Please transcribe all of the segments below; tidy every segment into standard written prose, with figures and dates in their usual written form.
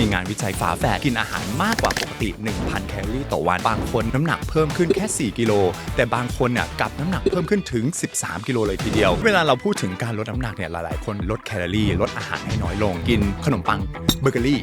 มีงานวิจัยฝาแฝดกินอาหารมากกว่าปกติ 1,000 แคลอรี่ต่อวันบางคนน้ำหนักเพิ่มขึ้นแค่4กิโลแต่บางคนเนี่ยกับน้ำหนักเพิ่มขึ้นถึง13กิโลเลยทีเดียวเวลาเราพูดถึงการลดน้ำหนักเนี่ยหลายๆคนลดแคลอรี่ลดอาหารให้น้อยลงกินขนมปังเบเกอรี่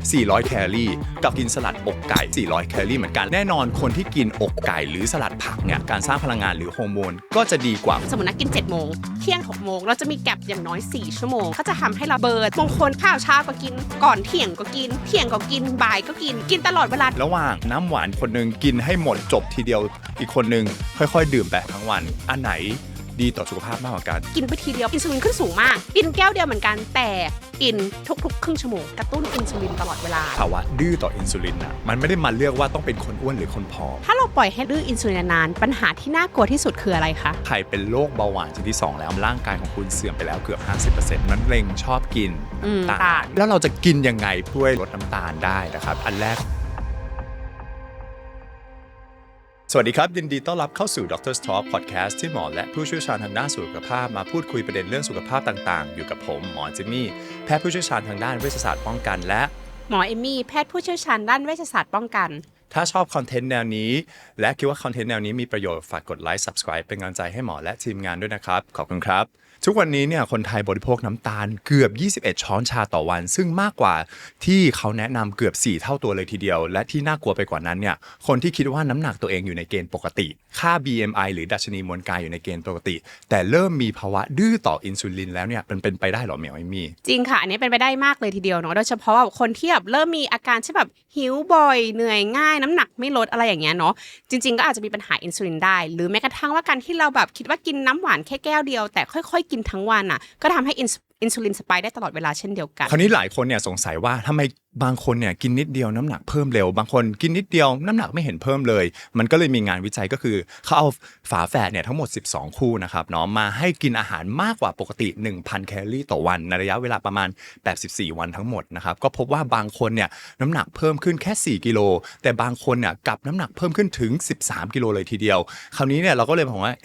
400 แคลอรี่กับกินสลัดอกไก่400 แคลอรี่เหมือนกันแน่นอนคนที่กินอกไก่หรือสลัดผักเนี่ยการสร้างพลังงานหรือฮอร์โมนก็จะดีกว่าสมมตินักกิน7 โมงเที่ยง6 โมงเราจะมีแก็ปอย่างน้อย4 ชั่วโมงก็จะทำให้เราเบิร์นบางคนข้าวเช้าก็กินก่อนเที่ยงก็กินเที่ยงก็กินบ่ายก็กินตลอดเวลาระหว่างน้ำหวานคนนึงกินให้หมดจบทีเดียวอีกคนนึงค่อยๆดื่มไปทั้งวันอันไหนดีต่อสุขภาพมากกว่ากันกินไปทีเดียวอินซูลินขึ้นสูงมากกินแก้วเดียวเหมือนกันแต่กินทุกๆครึ่งชั่วโมงกระตุ้นอินซูลินตลอดเวลาภาวะดื้อต่ออินซูลินมันไม่ได้มาเลือกว่าต้องเป็นคนอ้วนหรือคนผอมถ้าเราปล่อยให้ดื้ออินซูลินนานปัญหาที่น่ากลัวที่สุดคืออะไรคะใครเป็นโรคเบาหวานชนิดที่2แล้วร่างกายของคุณเสื่อมไปแล้วเกือบ 50% นั้นเร็งชอบกินน้ำตาลแล้วเราจะกินยังไงเพื่อลดน้ำตาลได้นะครับอันแรกสวัสดีครับยินดีต้อนรับเข้าสู่ Doctor's Talk Podcast ที่หมอและผู้เชี่ยวชาญทางด้านสุขภาพมาพูดคุยประเด็นเรื่องสุขภาพต่างๆอยู่กับผมหมอจิมมี่แพทย์ผู้เชี่ยวชาญทางด้านเวชศาสตร์ป้องกันและหมอเอมมี่แพทย์ผู้เชี่ยวชาญด้านเวชศาสตร์ป้องกันถ้าชอบคอนเทนต์แนวนี้และคิดว่าคอนเทนต์แนวนี้มีประโยชน์ฝากกดไลค์ Subscribe เป็นกำลังใจให้หมอและทีมงานด้วยนะครับขอบคุณครับทุกวันนี้เนี่ยคนไทยบริโภคน้ำตาลเกือบ21ช้อนชาต่อวันซึ่งมากกว่าที่เขาแนะนำเกือบ4เท่าตัวเลยทีเดียวและที่น่ากลัวไปกว่านั้นเนี่ยคนที่คิดว่าน้ำหนักตัวเองอยู่ในเกณฑ์ปกติค่า BMI หรือดัชนีมวลกายอยู่ในเกณฑ์ปกติแต่เริ่มมีภาวะดื้อต่ออินซูลินแล้วเนี่ยเป็นไปได้หรอเหมียวไอมี่จริงค่ะอันนี้เป็นไปได้มากเลยทีเดียวเนาะโดยเฉพาะว่าคนที่แบบเริ่มมีอาการที่แบบหิวบ่อยเหนื่อยง่ายน้ำหนักไม่ลดอะไรอย่างเงี้ยเนาะจริงๆก็อาจจะมีปัญหาอินซูลินได้หรือแม้กระทั่งว่าการที่เราแบบคิดว่ากินน้ำหวานแค่แก้วเดียวแต่ค่อยๆกินทั้งวันก็ทำให้อินซูลินสไปค์ได้ตลอดเวลาเช่นเดียวกันคราวนี้หลายคนเนี่ยสงสัยว่าทำไมบางคนเนี่ยกินนิดเดียวน้ำหนักเพิ่มเร็วบางคนกินนิดเดียวน้ำหนักไม่เห็นเพิ่มเลยมันก็เลยมีงานวิจัยก็คือเขาเอาฝาแฝดเนี่ยทั้งหมด12คู่นะครับเนาะมาให้กินอาหารมากกว่าปกติ 1,000 แคลอรี่ต่อวันในระยะเวลาประมาณ84วันทั้งหมดนะครับก็พบว่าบางคนเนี่ยน้ำหนักเพิ่มขึ้นแค่4กิโลแต่บางคนเนี่ยกับน้ำหนักเพิ่มขึ้นถึง13กิโลเลยทีเดียวคราวนี้เนี่ยเราก็เลยบอกว่า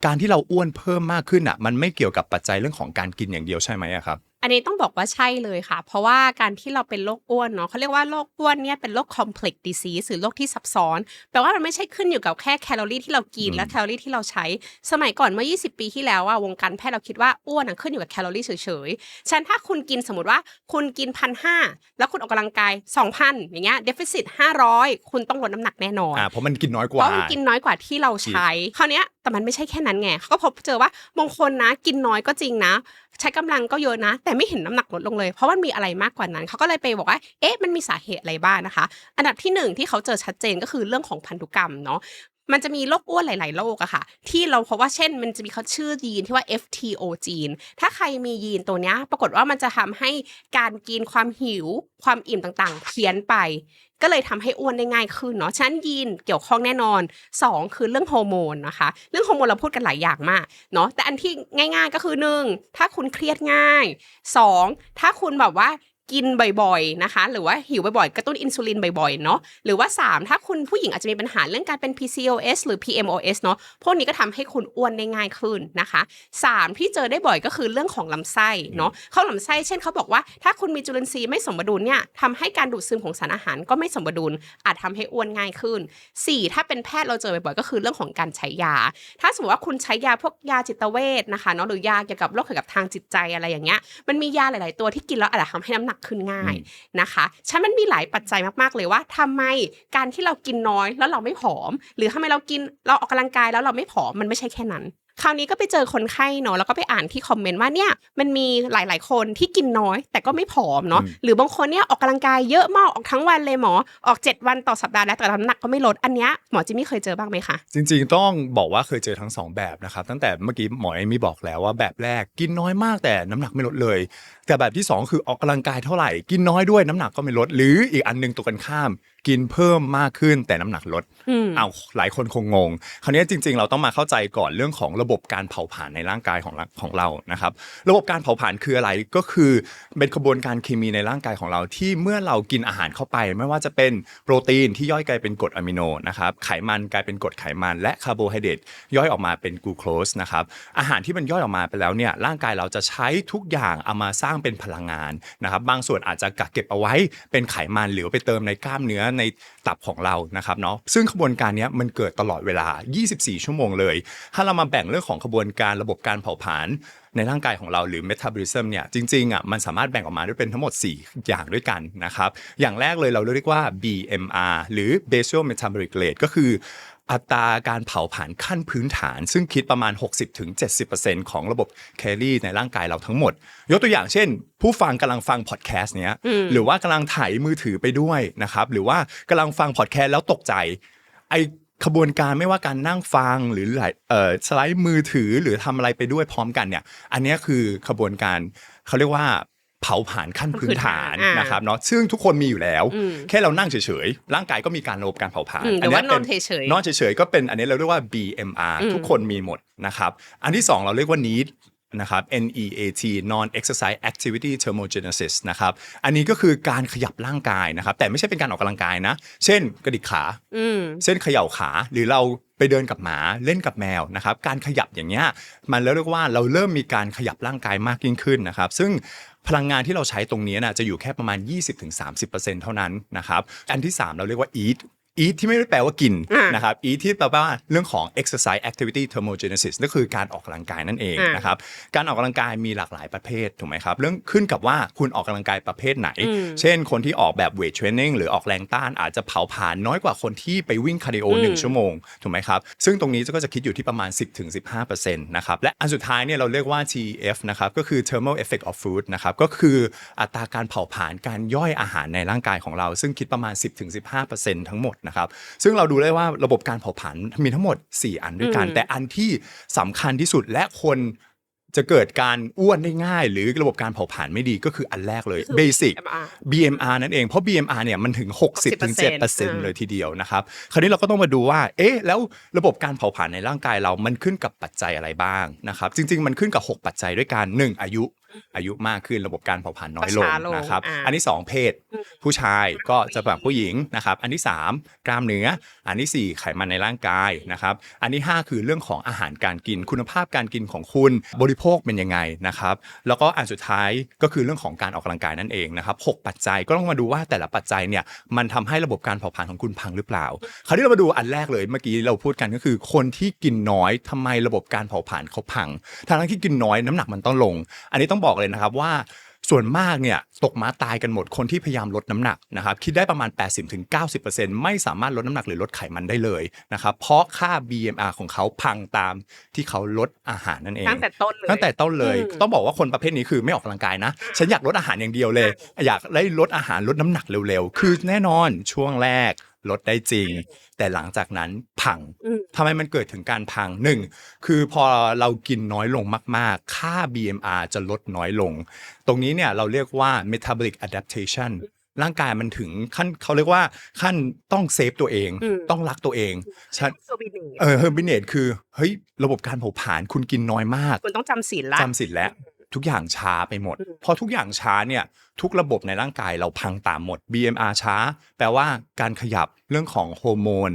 การที่เราอ้วนเพิ่มมากขึ้นมันไม่เกี่ยวกับปัจจัยเรื่องของการกินอย่างเดียวใช่ไหมครับอันนี้ต้องบอกว่าใช่เลยค่ะเพราะว่าการที่เราเป็นโรคอ้วนเนาะเขาเรียกว่าโรคอ้วนเนี่ยเป็นโรค complex disease หรือโรคที่ซับซ้อนแปลว่ามันไม่ใช่ขึ้นอยู่กับแค่แคลอรี่ที่เรากินและแคลอรี่ที่เราใช้สมัยก่อนเมื่อ20ปีที่แล้ววงการแพทย์เราคิดว่าอ้วนขึ้นอยู่กับแคลอรี่เฉยๆฉะนั้นถ้าคุณกินสมมติว่าคุณกิน 1,500 แล้วคุณออกกำลังกาย 2,000 อย่างเงี้ย deficit 500คุณต้องลดน้ำหนักแน่นอนเพราะมันกินน้อยกว่าเพราะมันกินน้อยกว่าที่เราใช้คราวเนี้ยแต่มันไม่ใช่แค่นั้นไงเขาก็พบเจอว่าบางคนนะกินน้อยก็จริงนะใช้กำลังก็เยอะนะแต่ไม่เห็นน้ำหนักลดลงเลยเพราะมันมีอะไรมากกว่านั้นเขาก็เลยไปบอกว่ามันมีสาเหตุอะไรบ้างนะคะอันดับที่1ที่เขาเจอชัดเจนก็คือเรื่องของพันธุกรรมเนาะมันจะมีโรคอ้วนหลายๆโรคอะค่ะที่เราเพราะว่าเช่นมันจะมีเขาชื่อยีนที่ว่า FTO จีนถ้าใครมียีนตัวเนี้ยปรากฏว่ามันจะทำให้การกินความหิวความอิ่มต่างๆเพี้ยนไปก็เลยทำให้อ้วนได้ง่ายขึ้นเนาะฉะนั้นยีนเกี่ยวข้องแน่นอน2คือเรื่องฮอร์โมนนะคะเรื่องฮอร์โมนเราพูดกันหลายอย่างมากเนาะแต่อันที่ง่ายๆก็คือ1ถ้าคุณเครียดง่าย2ถ้าคุณแบบว่ากินบ่อยๆนะคะหรือว่าหิวบ่อยๆกระตุ้นอินซูลินบ่อยๆเนาะหรือว่า3ถ้าคุณผู้หญิงอาจจะมีปัญหาเรื่องการเป็น PCOS หรือ PMOS เนาะพวกนี้ก็ทำให้คุณอ้วนได้ง่ายขึ้นนะคะ3ที่เจอได้บ่อยก็คือเรื่องของลำไส้เนาะเข้าลำไส้เช่นเขาบอกว่าถ้าคุณมีจุลินทรีย์ไม่สมดุลเนี่ยทำให้การดูดซึมของสารอาหารก็ไม่สมดุลอาจทำให้อ้วนง่ายขึ้น4ถ้าเป็นแพทย์เราเจอบ่อยๆก็คือเรื่องของการใช้ยาถ้าสมมติว่าคุณใช้ยาพวกยาจิตเวชนะคะเนาะหรือยาเกี่ยวกับโรคเกี่ยวกับทางจิตใจอะไรอย่างเงี้ยมันมียาหลายๆตัวที่กินแล้วอาจจะทำให้น้ำหนักขึ้นง่ายนะคะฉันมันมีหลายปัจจัยมากๆเลยว่าทำไมการที่เรากินน้อยแล้วเราไม่ผอมหรือทำไมเราออกกำลังกายแล้วเราไม่ผอมมันไม่ใช่แค่นั้นคราวนี้ก็ไปเจอคนไข้เนาะแล้วก็ไปอ่านที่คอมเมนต์ว่าเนี่ยมันมีหลายๆคนที่กินน้อยแต่ก็ไม่ผอมเนาะหรือบางคนเนี่ยออกกำลังกายเยอะมากออกทั้งวันเลยหมอออก7วันต่อสัปดาห์แล้วแต่น้ำหนักก็ไม่ลดอันเนี้ยหมอจิมมี่เคยเจอบ้างไหมคะจริงๆต้องบอกว่าเคยเจอทั้ง2แบบนะครับตั้งแต่เมื่อกี้หมอเอมี่บอกแล้วว่าแบบแรกกินน้อยมากแต่น้ำหนักไม่ลดเลยแต่แบบที่2คือออกกำลังกายเท่าไหร่กินน้อยด้วยน้ำหนักก็ไม่ลดหรืออีกอันนึงตรงกันข้ามกินเพิ่มมากขึ้นแต่น้ำหนักลดหลายคนคงงงคราวนี้จริงๆเราต้องมาเข้าใจก่อนเรื่องของระบบการเผาผลาญในร่างกายของเรานะครับระบบการเผาผลาญคืออะไรก็คือเป็นกระบวนการเคมีในร่างกายของเราที่เมื่อเรากินอาหารเข้าไปไม่ว่าจะเป็นโปรตีนที่ย่อยกลายเป็นกรดอะมิโนนะครับไขมันกลายเป็นกรดไขมันและคาร์โบไฮเดรตย่อยออกมาเป็นกลูโคสนะครับอาหารที่มันย่อยออกมาไปแล้วเนี่ยร่างกายเราจะใช้ทุกอย่างเอามาสร้าง างเป็นพลังงานนะครับบางส่วนอาจจะกักเก็บเอาไว้เป็นไขมันหรือไปเติมในกล้ามเนื้อในตับของเรานะครับเนาะซึ่งขบวนการนี้มันเกิดตลอดเวลา24ชั่วโมงเลยถ้าเรามาแบ่งเรื่องของขบวนการระบบการเผาผลาญในร่างกายของเราหรือ metabolism เนี่ยจริงๆมันสามารถแบ่งออกมาด้วยเป็นทั้งหมด4อย่างด้วยกันนะครับอย่างแรกเลยเราเรียกว่า BMR หรือ basal metabolic rate ก็คืออัตราการเผาผลาญขั้นพื้นฐานซึ่งคิดประมาณ 60-70% ของระบบแคลอรี่ในร่างกายเราทั้งหมดยกตัวอย่างเช่นผู้ฟังกำลังฟังพอดแคสต์เนี้ยหรือว่ากำลังถ่ายมือถือไปด้วยนะครับหรือว่ากำลังฟังพอดแคสต์แล้วตกใจไอขบวนการไม่ว่าการนั่งฟังหรือสไลด์มือถือหรือทำอะไรไปด้วยพร้อมกันเนี่ยอันนี้คือขบวนการเขาเรียกว่าเผาผลาญขั้นพื้นฐานนะครับเนาะซึ่งทุกคนมีอยู่แล้วแค่เรานั่งเฉยๆร่างกายก็มีการระบบการเผาผลาญหรือว่านอนเฉยๆนอนเฉยๆก็เป็นอันนี้เราเรียกว่า BMR ทุกคนมีหมดนะครับอันที่2เราเรียกว่า NEAT นะครับ NEAT non exercise activity thermogenesis นะครับอันนี้ก็คือการขยับร่างกายนะครับแต่ไม่ใช่เป็นการออกกำลังกายนะเช่นกระดิกขาเช่นเขย่าขาหรือเราไปเดินกับหมาเล่นกับแมวนะครับการขยับอย่างเงี้ยมันเรียกว่าเราเริ่มมีการขยับร่างกายมากยิ่งขึ้นนะครับซึ่งพลังงานที่เราใช้ตรงนี้จะอยู่แค่ประมาณ 20-30% เท่านั้นนะครับอันที่3เราเรียกว่า eat ที่ไม่ได้แปลว่ากินนะครับ eat ที่แปลว่าเรื่องของ exercise activity thermogenesis นั่นคือการออกกำลังกายนั่นเองนะครับการออกกำลังกายมีหลากหลายประเภทถูกไหมครับเรื่องขึ้นกับว่าคุณออกกำลังกายประเภทไหนเช่นคนที่ออกแบบ weight training หรือออกแรงต้านอาจจะเผาผลาญน้อยกว่าคนที่ไปวิ่งคาร์ดิโอ1ชั่วโมงถูกไหมครับซึ่งตรงนี้ก็จะคิดอยู่ที่ประมาณ 10-15% นะครับและอันสุดท้ายเนี่ยเราเรียกว่า TEF นะครับก็คือ thermal effect of food นะครับก็คืออัตราการเผาผลาญการย่อยอาหารในร่างกายของเราซึ่งคิดประมาณ 10-15% ทั้งหมดนะครับซึ่งเราดูได้ว่าระบบการเผาผลาญมีทั้งหมด4อันด้วยกันแต่อันที่สำคัญที่สุดและคนจะเกิดการอ้วนได้ง่ายหรือระบบการเผาผลาญไม่ดีก็คืออันแรกเลย Basic BMR นั่นเองเพราะ BMR เนี่ยมันถึง 60-7% เลยทีเดียวนะครับคราวนี้เราก็ต้องมาดูว่าแล้วระบบการเผาผลาญในร่างกายเรามันขึ้นกับปัจจัยอะไรบ้างนะครับจริงๆมันขึ้นกับ6ปัจจัยด้วยกัน1อายุมากขึ้นระบบการเผาผลาญน้อยลงนะครับอันที่2เพศผู้ชายก็จะแบบผู้หญิงนะครับอันที่3กล้ามเนื้ออันที่4ไขมันในร่างกายนะครับอันที่5คือเรื่องของอาหารการกินคุณภาพการกินของคุณบริโภคเป็นยังไงนะครับแล้วก็อันสุดท้ายก็คือเรื่องของการออกกำลังกายนั่นเองนะครับ6ปัจจัยก็ต้องมาดูว่าแต่ละปัจจัยเนี่ยมันทำให้ระบบการเผาผลาญของคุณพังหรือเปล่าคราวนี้เรามาดูอันแรกเลยเมื่อกี้เราพูดกันก็คือคนที่กินน้อยทำไมระบบการเผาผลาญเขาพังทั้งที่กินน้อยน้ำหนักมันต้องลงอันนี้ต้องบอกเลยนะครับว่าส่วนมากเนี่ยตกม้าตายกันหมดคนที่พยายามลดน้ำหนักนะครับคิดได้ประมาณ 80-90% ไม่สามารถลดน้ำหนักหรือลดไขมันได้เลยนะครับเพราะค่า BMR ของเขาพังตามที่เขาลดอาหารนั่นเองตั้งแต่ต้นเลยต้องบอกว่าคนประเภทนี้คือไม่ออกกำลังกายนะฉันอยากลดอาหารอย่างเดียวเลยอยากได้ลดอาหารลดน้ำหนักเร็วๆคือแน่นอนช่วงแรกลดได้จริงแต่หลังจากนั้นพังทำไมมันเกิดถึงการพัง1คือพอเรากินน้อยลงมากๆค่า BMR จะลดน้อยลงตรงนี้เนี่ยเราเรียกว่า metabolic adaptation ร่างกายมันถึงขั้นเขาเรียกว่าขั้นต้องเซฟตัวเองต้องรักตัวเองเฮอร์บิเนตคือเฮ้ยระบบการเผาผลาญคุณกินน้อยมากคุณต้องจำศีลแล้วทุกอย่างช้าไปหมดพอทุกอย่างช้าเนี่ยทุกระบบในร่างกายเราพังตามหมด BMR ช้าแปลว่าการขยับเรื่องของฮอร์โมน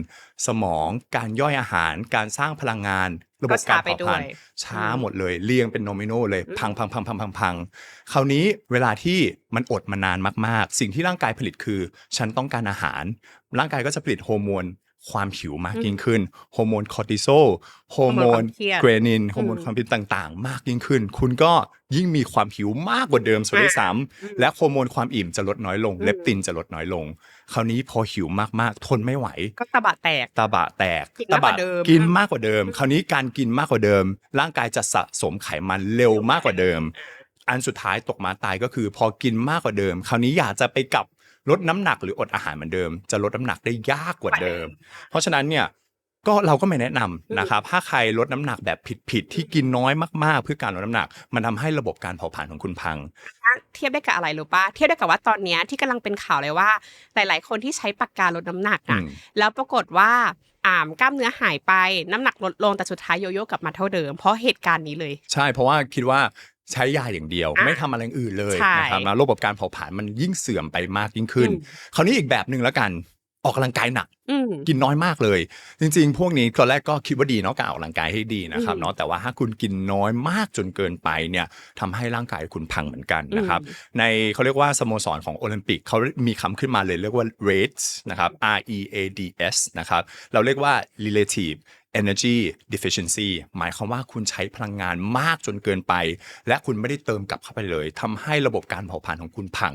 สมองการย่อยอาหารการสร้างพลังงานระบบการเผาผลาญช้าหมดเลยเรียงเป็นโนมิโนเลยพังคราวนี้เวลาที่มันอดมานานมากๆสิ่งที่ร่างกายผลิตคือฉันต้องการอาหารร่างกายก็จะผลิตฮอร์โมนความหิวมากยิ่งขึ้นฮอร์โมนคอร์ติซอลฮอร์โมนเกรนินฮอร์โมนความผิดต่างๆมากยิ่งขึ้นคุณก็ยิ่งมีความหิวมากกว่าเดิมซะด้วยซ้ำและฮอร์โมนความอิ่มจะลดน้อยลงเลปตินจะลดน้อยลงคราวนี้พอหิวมากๆทนไม่ไหวก็ตะบะแตกกินมากกว่าเดิมคราวนี้การกินมากกว่าเดิมร่างกายจะสะสมไขมันเร็วมากกว่าเดิมอันสุดท้ายตกม้าตายก็คือพอกินมากกว่าเดิมคราวนี้อยากจะไปกลับลดน้ำหนักหรืออดอาหารเหมือนเดิมจะลดน้ำหนักได้ยากกว่าเดิมเพราะฉะนั้นเนี่ยก็เราก็ไม่แนะนำนะครับถ้าใครลดน้ำหนักแบบผิดที่กินน้อยมากๆเพื่อการลดน้ำหนักมันทำให้ระบบการเผาผลาญของคุณพังเทียบได้กับอะไรรู้ป่ะเทียบได้กับว่าตอนนี้ที่กำลังเป็นข่าวเลยว่าหลายๆคนที่ใช้ปากกาลดน้ำหนักแล้วปรากฏว่ากล้ามเนื้อหายไปน้ำหนักลดลงแต่สุดท้ายโยโย่กลับมาเท่าเดิมเพราะเหตุการณ์นี้เลยใช่เพราะว่าคิดว่าใช้ยาอย่างเดียวไม่ทำอะไรอื่นเลยนะครับแล้วระบบการเผาผลาญมันยิ่งเสื่อมไปมากยิ่งขึ้นคราวนี้อีกแบบนึงแล้วกัน ออกกำลังกายหนัก อืม กินน้อยมากเลยจริงๆพวกนี้ตอนแรกก็คิดว่าดีเนาะการออกกำลังกายให้ดีนะครับ อืม เนาะแต่ว่าถ้าคุณกินน้อยมากจนเกินไปเนี่ยทำให้ร่างกายคุณพังเหมือนกันนะครับในเขาเรียกว่าสโมสรของโอลิมปิกเขามีคำขึ้นมาเลยเรียกว่า READS นะครับ READS นะครับเราเรียกว่า relative energy deficiency หมายความว่าคุณใช้พลังงานมากจนเกินไปและคุณไม่ได้เติมกลับเข้าไปเลยทำให้ระบบการเผาผลาญของคุณพัง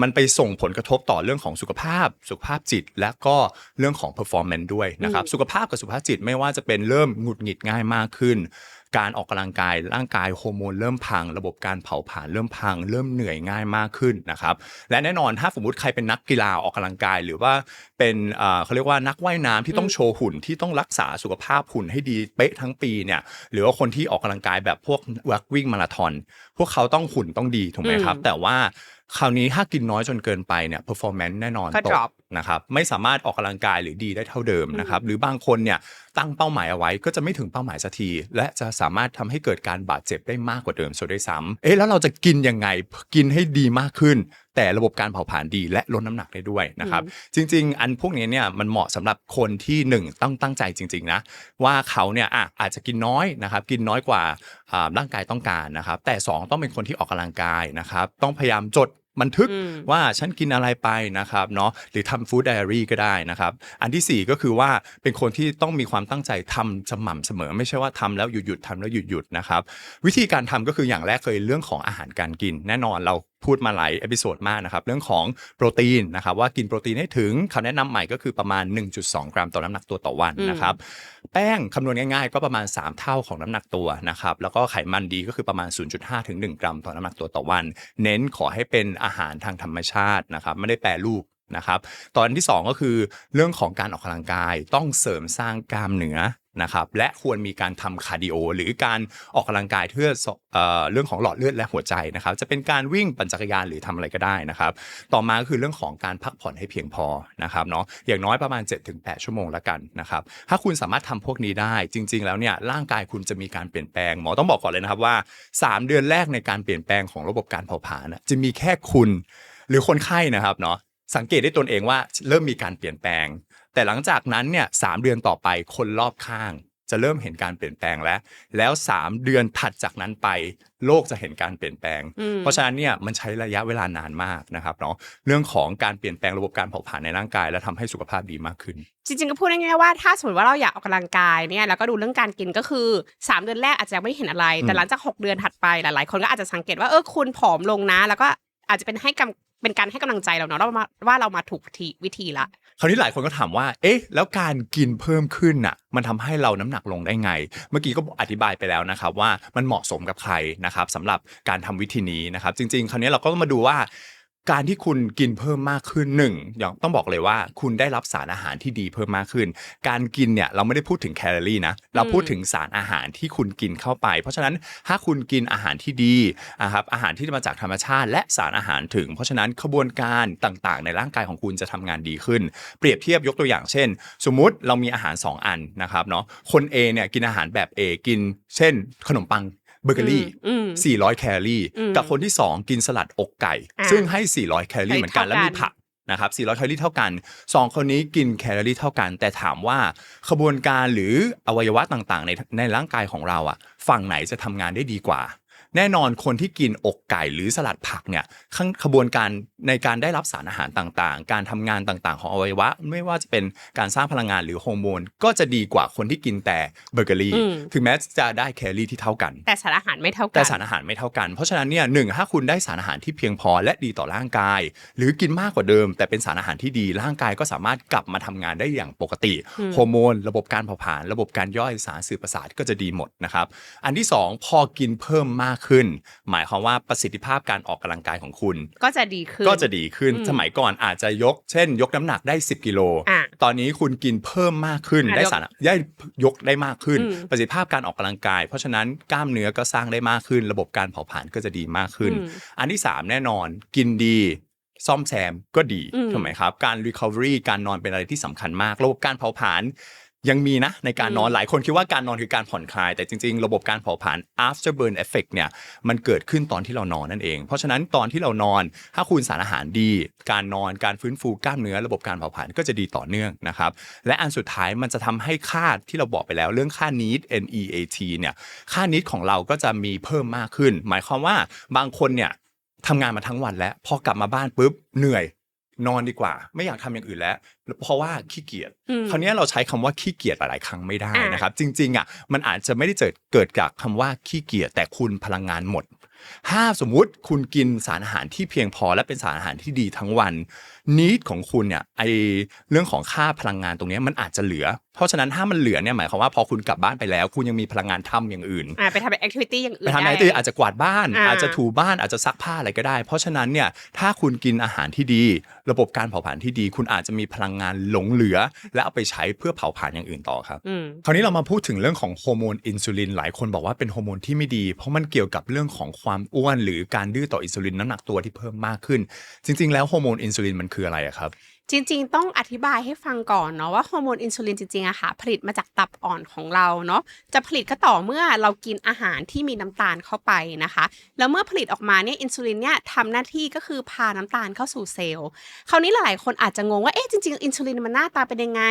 มันไปส่งผลกระทบต่อเรื่องของสุขภาพจิตและก็เรื่องของ performance ด้วยนะครับสุขภาพกับสุขภาพจิตไม่ว่าจะเป็นเริ่มหงุดหงิดง่ายมากขึ้นการออกกำลังกายร่างกายฮอร์โมนเริ่มพังระบบการเผาผลาญเริ่มพังเริ่มเหนื่อยง่ายมากขึ้นนะครับและแน่นอนถ้าสมมติใครเป็นนักกีฬาออกกำลังกายหรือว่าเป็นเขาเรียกว่านักว่ายน้ำที่ต้องโชว์หุ่นที่ต้องรักษาสุขภาพหุ่นให้ดีเป๊ะทั้งปีเนี่ยหรือว่าคนที่ออกกำลังกายแบบพวกวิ่งมาราธอนพวกเขาต้องหุ่นต้องดีถูกไหมครับแต่ว่าคราวนี้ถ้ากินน้อยจนเกินไปเนี่ย performance แน่นอนตกนะครับไม่สามารถออกกำลังกายหรือดีได้เท่าเดิมนะครับหรือบางคนเนี่ยตั้งเป้าหมายเอาไว้ก็จะไม่ถึงเป้าหมายสักทีและจะสามารถทำให้เกิดการบาดเจ็บได้มากกว่าเดิมซะด้วยซ้ำแล้วเราจะกินยังไงกินให้ดีมากขึ้นแต่ระบบการเผาผลาญดีและลดน้ำหนักได้ด้วยนะครับจริงๆอันพวกนี้เนี่ยมันเหมาะสำหรับคนที่1ต้องตั้งใจจริงๆนะว่าเขาเนี่ยอาจจะกินน้อยนะครับกินน้อยกว่าร่างกายต้องการนะครับแต่2ต้องเป็นคนที่ออกกำลังกายนะครับต้องพยายามจดบันทึกว่าฉันกินอะไรไปนะครับเนาะหรือทำฟู้ดไดอารี่ก็ได้นะครับอันที่4ก็คือว่าเป็นคนที่ต้องมีความตั้งใจทำสม่ำเสมอไม่ใช่ว่าทำแล้วหยุดทำแล้วหยุดนะครับวิธีการทำก็คืออย่างแรกเลยเรื่องของอาหารการกินแน่นอนเราพูดมาหลายเอพิโซดมากนะครับเรื่องของโปรตีนนะครับว่ากินโปรตีนให้ถึงคำแนะนำใหม่ก็คือประมาณ 1.2 กรัมต่อน้ำหนักตัวต่อวันนะครับแป้งคำนวณง่ายๆก็ประมาณ3เท่าของน้ำหนักตัวนะครับแล้วก็ไขมันดีก็คือประมาณ 0.5 ถึง 1 กรัมต่อน้ำหนักตัวต่อวันเน้นขอให้เป็นอาหารทางธรรมชาตินะครับไม่ได้แปรรูปนะครับตอนที่2ก็คือเรื่องของการออกกำลังกายต้องเสริมสร้างกล้ามเนื้อนะครับและควรมีการทำคาร์ดิโอหรือการออกกำลังกายเพื่อเรื่องของหลอดเลือดและหัวใจนะครับจะเป็นการวิ่งปั่นจักรยานหรือทำอะไรก็ได้นะครับต่อมาก็คือเรื่องของการพักผ่อนให้เพียงพอนะครับเนาะอย่างน้อยประมาณ 7-8 ชั่วโมงละกันนะครับถ้าคุณสามารถทำพวกนี้ได้จริงๆแล้วเนี่ยร่างกายคุณจะมีการเปลี่ยนแปลงหมอต้องบอกก่อนเลยนะครับว่า3เดือนแรกในการเปลี่ยนแปลงของระบบการเผาผลาญจะมีแค่คุณหรือคนไข้นะครับเนาะสังเกตได้ตนเองว่าเริ่มมีการเปลี่ยนแปลงแต่หลังจากนั้นเนี่ย3เดือนต่อไปคนรอบข้างจะเริ่มเห็นการเปลี่ยนแปลงแล้ว3เดือนถัดจากนั้นไปโลกจะเห็นการเปลี่ยนแปลงเพราะฉะนั้นเนี่ยมันใช้ระยะเวลานานมากนะครับเนาะเรื่องของการเปลี่ยนแปลงระบบการเผาผลาญในร่างกายและทำให้สุขภาพดีมากขึ้นจริงๆก็พูดง่ายๆว่าถ้าสมมติว่าเราอยากออกกำลังกายเนี่ยแล้วก็ดูเรื่องการกินก็คือ3เดือนแรกอาจจะไม่เห็นอะไรแต่หลังจาก6เดือนถัดไปหลายๆคนก็อาจจะสังเกตว่าคุณผอมลงนะแล้วก็อาจจะเป็นการให้กำลังใจเราเนาะว่าเรามาถูกวิธีละคราวนี้หลายคนก็ถามว่าแล้วการกินเพิ่มขึ้นน่ะมันทำให้เราน้ำหนักลงได้ไงเมื่อกี้ก็อธิบายไปแล้วนะครับว่ามันเหมาะสมกับใครนะครับสำหรับการทำวิธีนี้นะครับจริงๆคราวนี้เราก็มาดูว่าการที่คุณกินเพิ่มมากขึ้นอย่างต้องบอกเลยว่าคุณได้รับสารอาหารที่ดีเพิ่มมากขึ้นการกินเนี่ยเราไม่ได้พูดถึงแคลอรี่นะเราพูดถึงสารอาหารที่คุณกินเข้าไปเพราะฉะนั้นถ้าคุณกินอาหารที่ดีนะครับอาหารที่มาจากธรรมชาติและสารอาหารถึงเพราะฉะนั้นขบวนการต่างๆในร่างกายของคุณจะทำงานดีขึ้นเปรียบเทียบยกตัวอย่างเช่นสมมุติเรามีอาหาร2อันนะครับเนาะคน A เนี่ยกินอาหารแบบ A กินเช่นขนมปังเบเกอรี่400แคลอรี่กับคนที่2กินสลัดอกไก่ซึ่งให้400แคลอรี่เหมือนกันและมีผักนะครับ400แคลอรี่เท่ากัน2คนนี้กินแคลอรี่เท่ากันแต่ถามว่าขบวนการหรืออวัยวะต่างๆในร่างกายของเราฝั่งไหนจะทำงานได้ดีกว่าแน่นอนคนที่กินอกไก่หรือสลัดผักเนี่ยขบวนการในการได้รับสารอาหารต่างๆการทำงานต่างๆของอวัยวะไม่ว่าจะเป็นการสร้างพลังงานหรือฮอร์โมนก็จะดีกว่าคนที่กินแต่เบเกอรี่ถึงแม้จะได้แคลอรี่ที่เท่ากันแต่สารอาหารไม่เท่ากันเพราะฉะนั้นเนี่ยถ้าคุณได้สารอาหารที่เพียงพอและดีต่อร่างกายหรือกินมากกว่าเดิมแต่เป็นสารอาหารที่ดีร่างกายก็สามารถกลับมาทำงานได้อย่างปกติฮอร์โมนระบบการเผาผลาญระบบการย่อยสารสื่อประสาทก็จะดีหมดนะครับอันที่2พอกินเพิ่มมากขึ้นหมายความว่าประสิทธิภาพการออกกำลังกายของคุณก็จะดีขึ้นสมัยก่อนอาจจะยกน้ำหนักได้10กิโลตอนนี้คุณกินเพิ่มมากขึ้นได้ยกได้มากขึ้นประสิทธิภาพการออกกำลังกายเพราะฉะนั้นกล้ามเนื้อก็สร้างได้มากขึ้นระบบการเผาผลาญก็จะดีมากขึ้นอันที่3แน่นอนกินดีซ่อมแซมก็ดีถูกไหมครับการ recovery การนอนเป็นอะไรที่สำคัญมากระบบการเผาผลาญ ยังมีนะในการนอนหลายคนคิดว่าการนอนคือการผ่อนคลายแต่จริงๆระบบการเผาผลาญ afterburn effect เนี่ยมันเกิดขึ้นตอนที่เรานอนนั่นเองเพราะฉะนั้นตอนที่เรานอนถ้าคุณสารอาหารดีการนอนการฟื้นฟูกล้ามเนื้อระบบการเผาผลาญก็จะดีต่อเนื่องนะครับและอันสุดท้ายมันจะทำให้ค่าที่เราบอกไปแล้วเรื่องค่า need NEAT เนี่ยค่า need ของเราก็จะมีเพิ่มมากขึ้นหมายความว่าบางคนเนี่ยทำงานมาทั้งวันแล้วพอกลับมาบ้านปุ๊บเหนื่อยนอนดีกว่าไม่อยากทำอย่างอื่นแล้วเพราะว่าขี้เกียจคราวนี้เราใช้คำว่าขี้เกียจหลายๆครั้งไม่ได้นะครับจริงๆอ่ะมันอาจจะไม่ได้เกิดจากคำว่าขี้เกียจแต่คุณพลังงานหมดถ้าสมมุติคุณกินสารอาหารที่เพียงพอและเป็นสารอาหารที่ดีทั้งวันneed ของคุณเนี่ยไอเรื่องของค่าพลังงานตรงนี้มันอาจจะเหลือเพราะฉะนั้นถ้ามันเหลือเนี่ยหมายความว่าพอคุณกลับบ้านไปแล้วคุณยังมีพลังงานทำอย่างอื่นไปทำเป็นแอคทิวิตี้อย่างอื่นไปทำอะไรที่อาจจะกวาดบ้านอาจจะถูบ้านอาจจะซักผ้าอะไรก็ได้เพราะฉะนั้นเนี่ยถ้าคุณกินอาหารที่ดีระบบการเผาผลาญที่ดีคุณอาจจะมีพลังงานหลงเหลือและเอาไปใช้เพื่อเผาผลาญอย่างอื่นต่อครับคราวนี้เรามาพูดถึงเรื่องของฮอร์โมนอินซูลินหลายคนบอกว่าเป็นฮอร์โมนที่ไม่ดีเพราะมันเกี่ยวกับเรื่องของความอ้วนหรือการดื้อต่ออินซูลินน้ำหนักตัวที่เพิ่มมากขึ้นจริงๆแล้วฮอร์โมนอินซูลินมันคืออะไรครับจริงๆต้องอธิบายให้ฟังก่อนเนาะว่าฮอร์โมนอินซูลินจริงๆอะค่ะผลิตมาจากตับอ่อนของเราเนาะจะผลิตก็ต่อเมื่อเรากินอาหารที่มีน้ำตาลเข้าไปนะคะแล้วเมื่อผลิตออกมาเนี่ยอินซูลินเนี่ยทำหน้าที่ก็คือพาน้ำตาลเข้าสู่เซลล์คราวนี้หลายๆคนอาจจะงงว่าจริงๆอินซูลินมันหน้าตาเป็นยังไง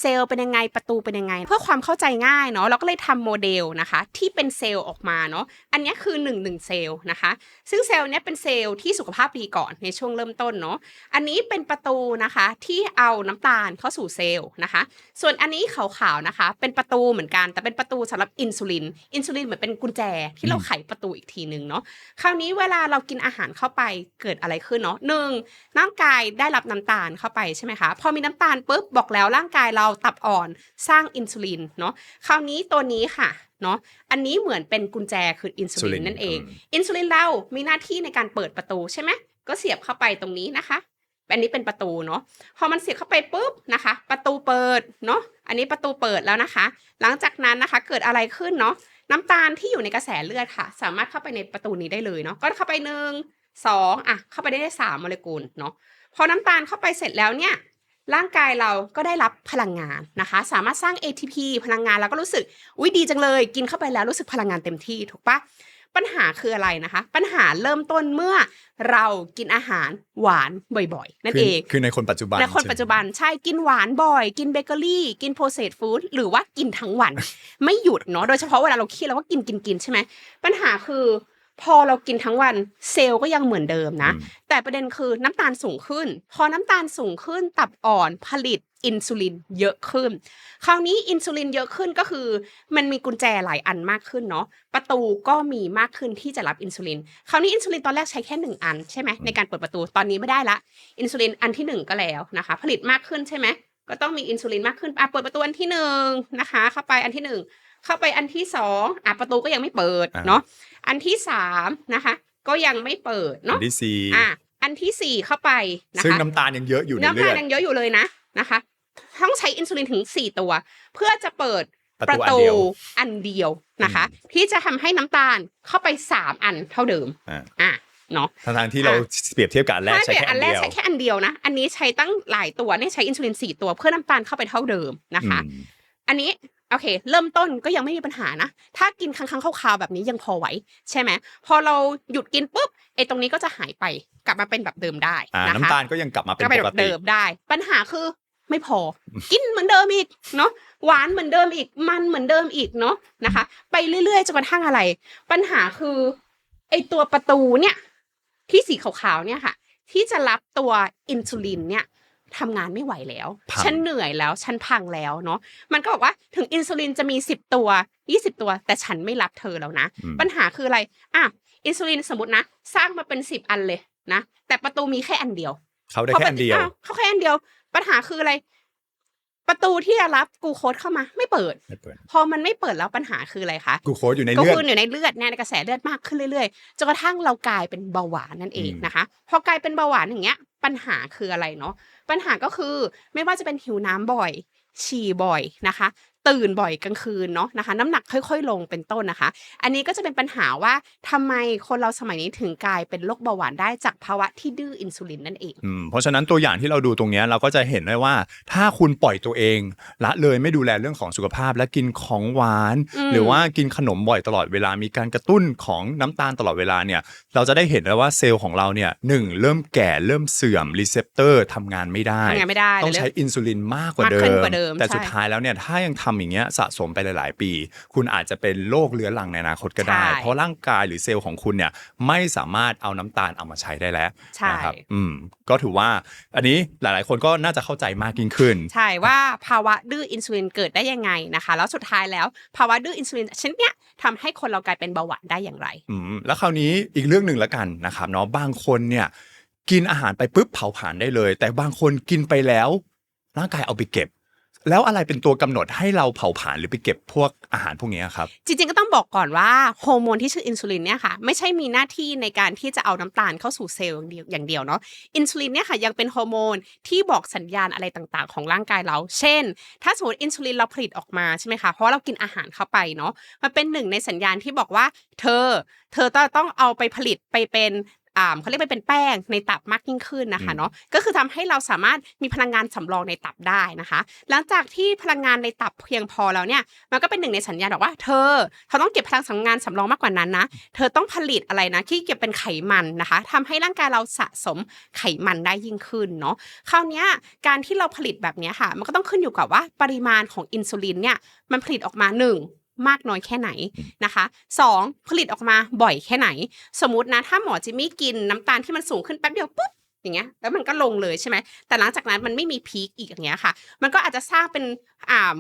เซลล์เป็นยังไงประตูเป็นยังไงเพื่อความเข้าใจง่ายเนาะเราก็เลยทำโมเดลนะคะที่เป็นเซลล์ออกมาเนาะอันนี้คือ1เซลล์นะคะซึ่งเซลล์เนี้ยเป็นเซลล์ที่สุขภาพดีก่อนในช่วงเริ่มต้นเนาะอันนี้เป็นประตูนะคะที่เอาน้ำตาลเข้าสู่เซลล์นะคะส่วนอันนี้ขาวๆนะคะเป็นประตูเหมือนกันแต่เป็นประตูสำหรับอินซูลินเหมือนเป็นกุญแจที่เราไขประตูอีกทีนึงเนาะคราวนี้เวลาเรากินอาหารเข้าไปเกิดอะไรขึ้นเนาะ1ร่างกายได้รับน้ำตาลเข้าไปใช่ไหมคะพอมีน้ำตาลปุ๊บบอกแล้วร่างกายเราตับอ่อนสร้างอินซูลินเนาะคราวนี้ตัวนี้ค่ะเนาะอันนี้เหมือนเป็นกุญแจคืออินซูลินนั่นเองอินซูลินเรามีหน้าที่ในการเปิดประตูใช่ไหมก็เสียบเข้าไปตรงนี้นะคะอันนี้เป็นประตูเนาะพอมันเสียบเข้าไปปุ๊บนะคะประตูเปิดเนาะอันนี้ประตูเปิดแล้วนะคะหลังจากนั้นนะคะเกิดอะไรขึ้นเนาะน้ำตาลที่อยู่ในกระแสเลือดค่ะสามารถเข้าไปในประตูนี้ได้เลยเนาะก็เข้าไป1 2เข้าไปได้3โมเลกุลเนาะพอน้ำตาลเข้าไปเสร็จแล้วเนี่ยร่างกายเราก็ได้รับพลังงานนะคะสามารถสร้าง ATP พลังงานแล้วก็รู้สึกอุ๊ยดีจังเลยกินเข้าไปแล้วรู้สึกพลังงานเต็มที่ถูกปะปัญหาคืออะไรนะคะปัญหาเริ่มต้นเมื่อเรากินอาหารหวานบ่อยๆนั่นเองคือในคนปัจจุบันใช่กินหวานบ่อยกินเบเกอรี่กินโปรเซสฟู้ดหรือว่ากินทั้งวันไม่หยุดเนาะโดยเฉพาะเวลาเราเครียดเราก็กินใช่ไหมปัญหาคือพอเรากินทั้งวันเซลล์ก็ยังเหมือนเดิมนะแต่ประเด็นคือน้ำตาลสูงขึ้นพอน้ำตาลสูงขึ้นตับอ่อนผลิตอินซูลินเยอะขึ้นคราวนี้อินซูลินเยอะขึ้นก็คือมันมีกุญแจหลายอันมากขึ้นเนาะประตูก็มีมากขึ้นที่จะรับอินซูลินคราวนี้อินซูลินตอนแรกใช้แค่1อันใช่ไหมในการเปิดประตูตอนนี้ไม่ได้ละอินซูลินอันที่1ก็แล้วนะคะผลิตมากขึ้นใช่ไหมก็ต้องมีอินซูลินมากขึ้นเปิดประตูอันที่1นะคะเข้าไปอันที่1เข้าไปอันที่2ประตูก็ยังไม่เปิดเนาะอันที่3นะคะก็ยังไม่เปิดเนาะอันที่4อันที่4เข้าไปนะคะซึ่งน้ำตาลยังเยอะอยู่ในเลือดน้ำตาลยังเยอะอยู่เลยนะคะต้องใช้อินซูลินถึง4ตัวเพื่อจะเปิดประตูอันเดียวนะคะที่จะทำให้น้ำตาลเข้าไป3อันเท่าเดิมเนาะทางที่เราเปรียบเทียบกับอันแรกใช้แค่อันเดียวใช้แค่อันเดียวนะอันนี้ใช้ตั้งหลายตัวเนี่ยใช้อินซูลิน4ตัวเพื่อน้ำตาลเข้าไปเท่าเดิมนะคะอันนี้โอเคเริ่มต้นก็ยังไม่มีปัญหานะถ้ากินครั้งคราวๆแบบนี้ยังพอไหวใช่ไหมพอเราหยุดกินปุ๊บตรงนี้ก็จะหายไปกลับมาเป็นแบบเดิมได้นะคะน้ำตาลก็ยังกลับมาเป็นปกติเดิมได้ปัญหาคือไม่พอกินเหมือนเดิมอีกเนาะหวานเหมือนเดิมอีกมันเหมือนเดิมอีกเนาะนะคะไปเรื่อยๆจนกระทั่งอะไรปัญหาคือตัวประตูเนี่ยที่สีขาวๆเนี่ยค่ะที่จะรับตัวอินซูลินเนี่ยทำงานไม่ไหวแล้วฉันเหนื่อยแล้วฉันพังแล้วเนาะมันก็บอกว่าถึงอินซูลินจะมี10ตัว20ตัวแต่ฉันไม่รับเธอแล้วนะปัญหาคืออะไรอินซูลินสมมตินะสร้างมาเป็น10อันเลยนะแต่ประตูมีแค่อันเดียวเขาได้แค่อันเดียวเขาแค่อันเดียวปัญหาคืออะไรประตูที่จะรับกลูโคสเข้ามาไม่เปิดพอมันไม่เปิดแล้วปัญหาคืออะไรคะกลูโคสอยู่ในเลือดในกระแสเลือดมากขึ้นเรื่อยๆจนกระทั่งเรากลายเป็นเบาหวานนั่นเองนะคะพอกลายเป็นเบาหวานอย่างเงี้ยปัญหาคืออะไรเนาะปัญหาก็คือไม่ว่าจะเป็นหิวน้ำบ่อยฉี่บ่อยนะคะ ตื่นบ่อยกลางคืนเนาะนะคะน้ำหนักค่อยๆลงเป็นต้นนะคะอันนี้ก็จะเป็นปัญหาว่าทำไมคนเราสมัยนี้ถึงกลายเป็นโรคเบาหวานได้จากภาวะที่ดื้ออินซูลินนั่นเองเพราะฉะนั้นตัวอย่างที่เราดูตรงนี้เราก็จะเห็นได้ว่าถ้าคุณปล่อยตัวเองละเลยไม่ดูแลเรื่องของสุขภาพและกินของหวานหรือว่ากินขนมบ่อยตลอดเวลามีการกระตุ้นของน้ำตาลตลอดเวลาเนี่ยเราจะได้เห็นได้ว่าเซลล์ของเราเนี่ย1เริ่มแก่เริ่มเสื่อมรีเซปเตอร์ทำงานไม่ได้ต้องใช้อินซูลินมากกว่าเดิมแต่สุดท้ายแล้วเนี่ยถ้ายังทำอย่างเงี้ยสะสมไปหลายๆปีคุณอาจจะเป็นโรคเรื้อรังในอนาคตก็ได้เพราะร่างกายหรือเซลล์ของคุณเนี่ยไม่สามารถเอาน้ำตาลเอามาใช้ได้แล้วนะครับก็ถือว่าอันนี้หลายๆคนก็น่าจะเข้าใจมากยิ่งขึ้นใช่ว่าภาวะดื้ออินซูลินเกิดได้ยังไงนะคะแล้วสุดท้ายแล้วภาวะดื้ออินซูลินชนิดเนี้ยทำให้คนเรากลายเป็นเบาหวานได้อย่างไรแล้วคราวนี้อีกเรื่องหนึ่งแล้วกันนะครับเนาะบางคนเนี่ยกินอาหารไปปุ๊บเผาผลาญได้เลยแต่บางคนกินไปแล้วร่างกายเอาไปเก็บแล้วอะไรเป็นตัวกำหนดให้เราเผาผลาญหรือไปเก็บพวกอาหารพวกนี้ครับจริงๆก็ต้องบอกก่อนว่าฮอร์โมนที่ชื่ออินซูลินเนี่ยค่ะไม่ใช่มีหน้าที่ในการที่จะเอาน้ำตาลเข้าสู่เซลล์อย่างเดียวเนาะอินซูลินเนี่ยค่ะยังเป็นฮอร์โมนที่บอกสัญญาณอะไรต่างๆของร่างกายเราเช่นถ้าสมมติอินซูลินเราผลิตออกมาใช่ไหมคะเพราะเรากินอาหารเข้าไปเนาะมันเป็นหนึ่งในสัญญาณที่บอกว่าเธอต้องเอาไปผลิตไปเป็นเขาเรียกไปเป็นแป้งในตับมากยิ่งขึ้นนะคะเนาะก็คือทำให้เราสามารถมีพลังงานสำรองในตับได้นะคะหลังจากที่พลังงานในตับเพียงพอแล้วเนี่ยมันก็เป็นหนึ่งในสัญญาณบอกว่าเธอต้องเก็บพลังงานสำรองมากกว่านั้นนะเธอต้องผลิตอะไรนะที่เก็บเป็นไขมันนะคะทำให้ร่างกายเราสะสมไขมันได้ยิ่งขึ้นเนาะคราวนี้การที่เราผลิตแบบนี้ค่ะมันก็ต้องขึ้นอยู่กับว่าปริมาณของอินซูลินเนี่ยมันผลิตออกมา1มากน้อยแค่ไหนนะคะ2ผลิตออกมาบ่อยแค่ไหนสมมุตินะถ้าหมอจิมมี่กินน้ำตาลที่มันสูงขึ้นแป๊บเดียวปุ๊บอย่างเงี้ยแล้วมันก็ลงเลยใช่ไหมแต่หลังจากนั้นมันไม่มีพีคอีกอย่างเงี้ยค่ะมันก็อาจจะสร้างเป็น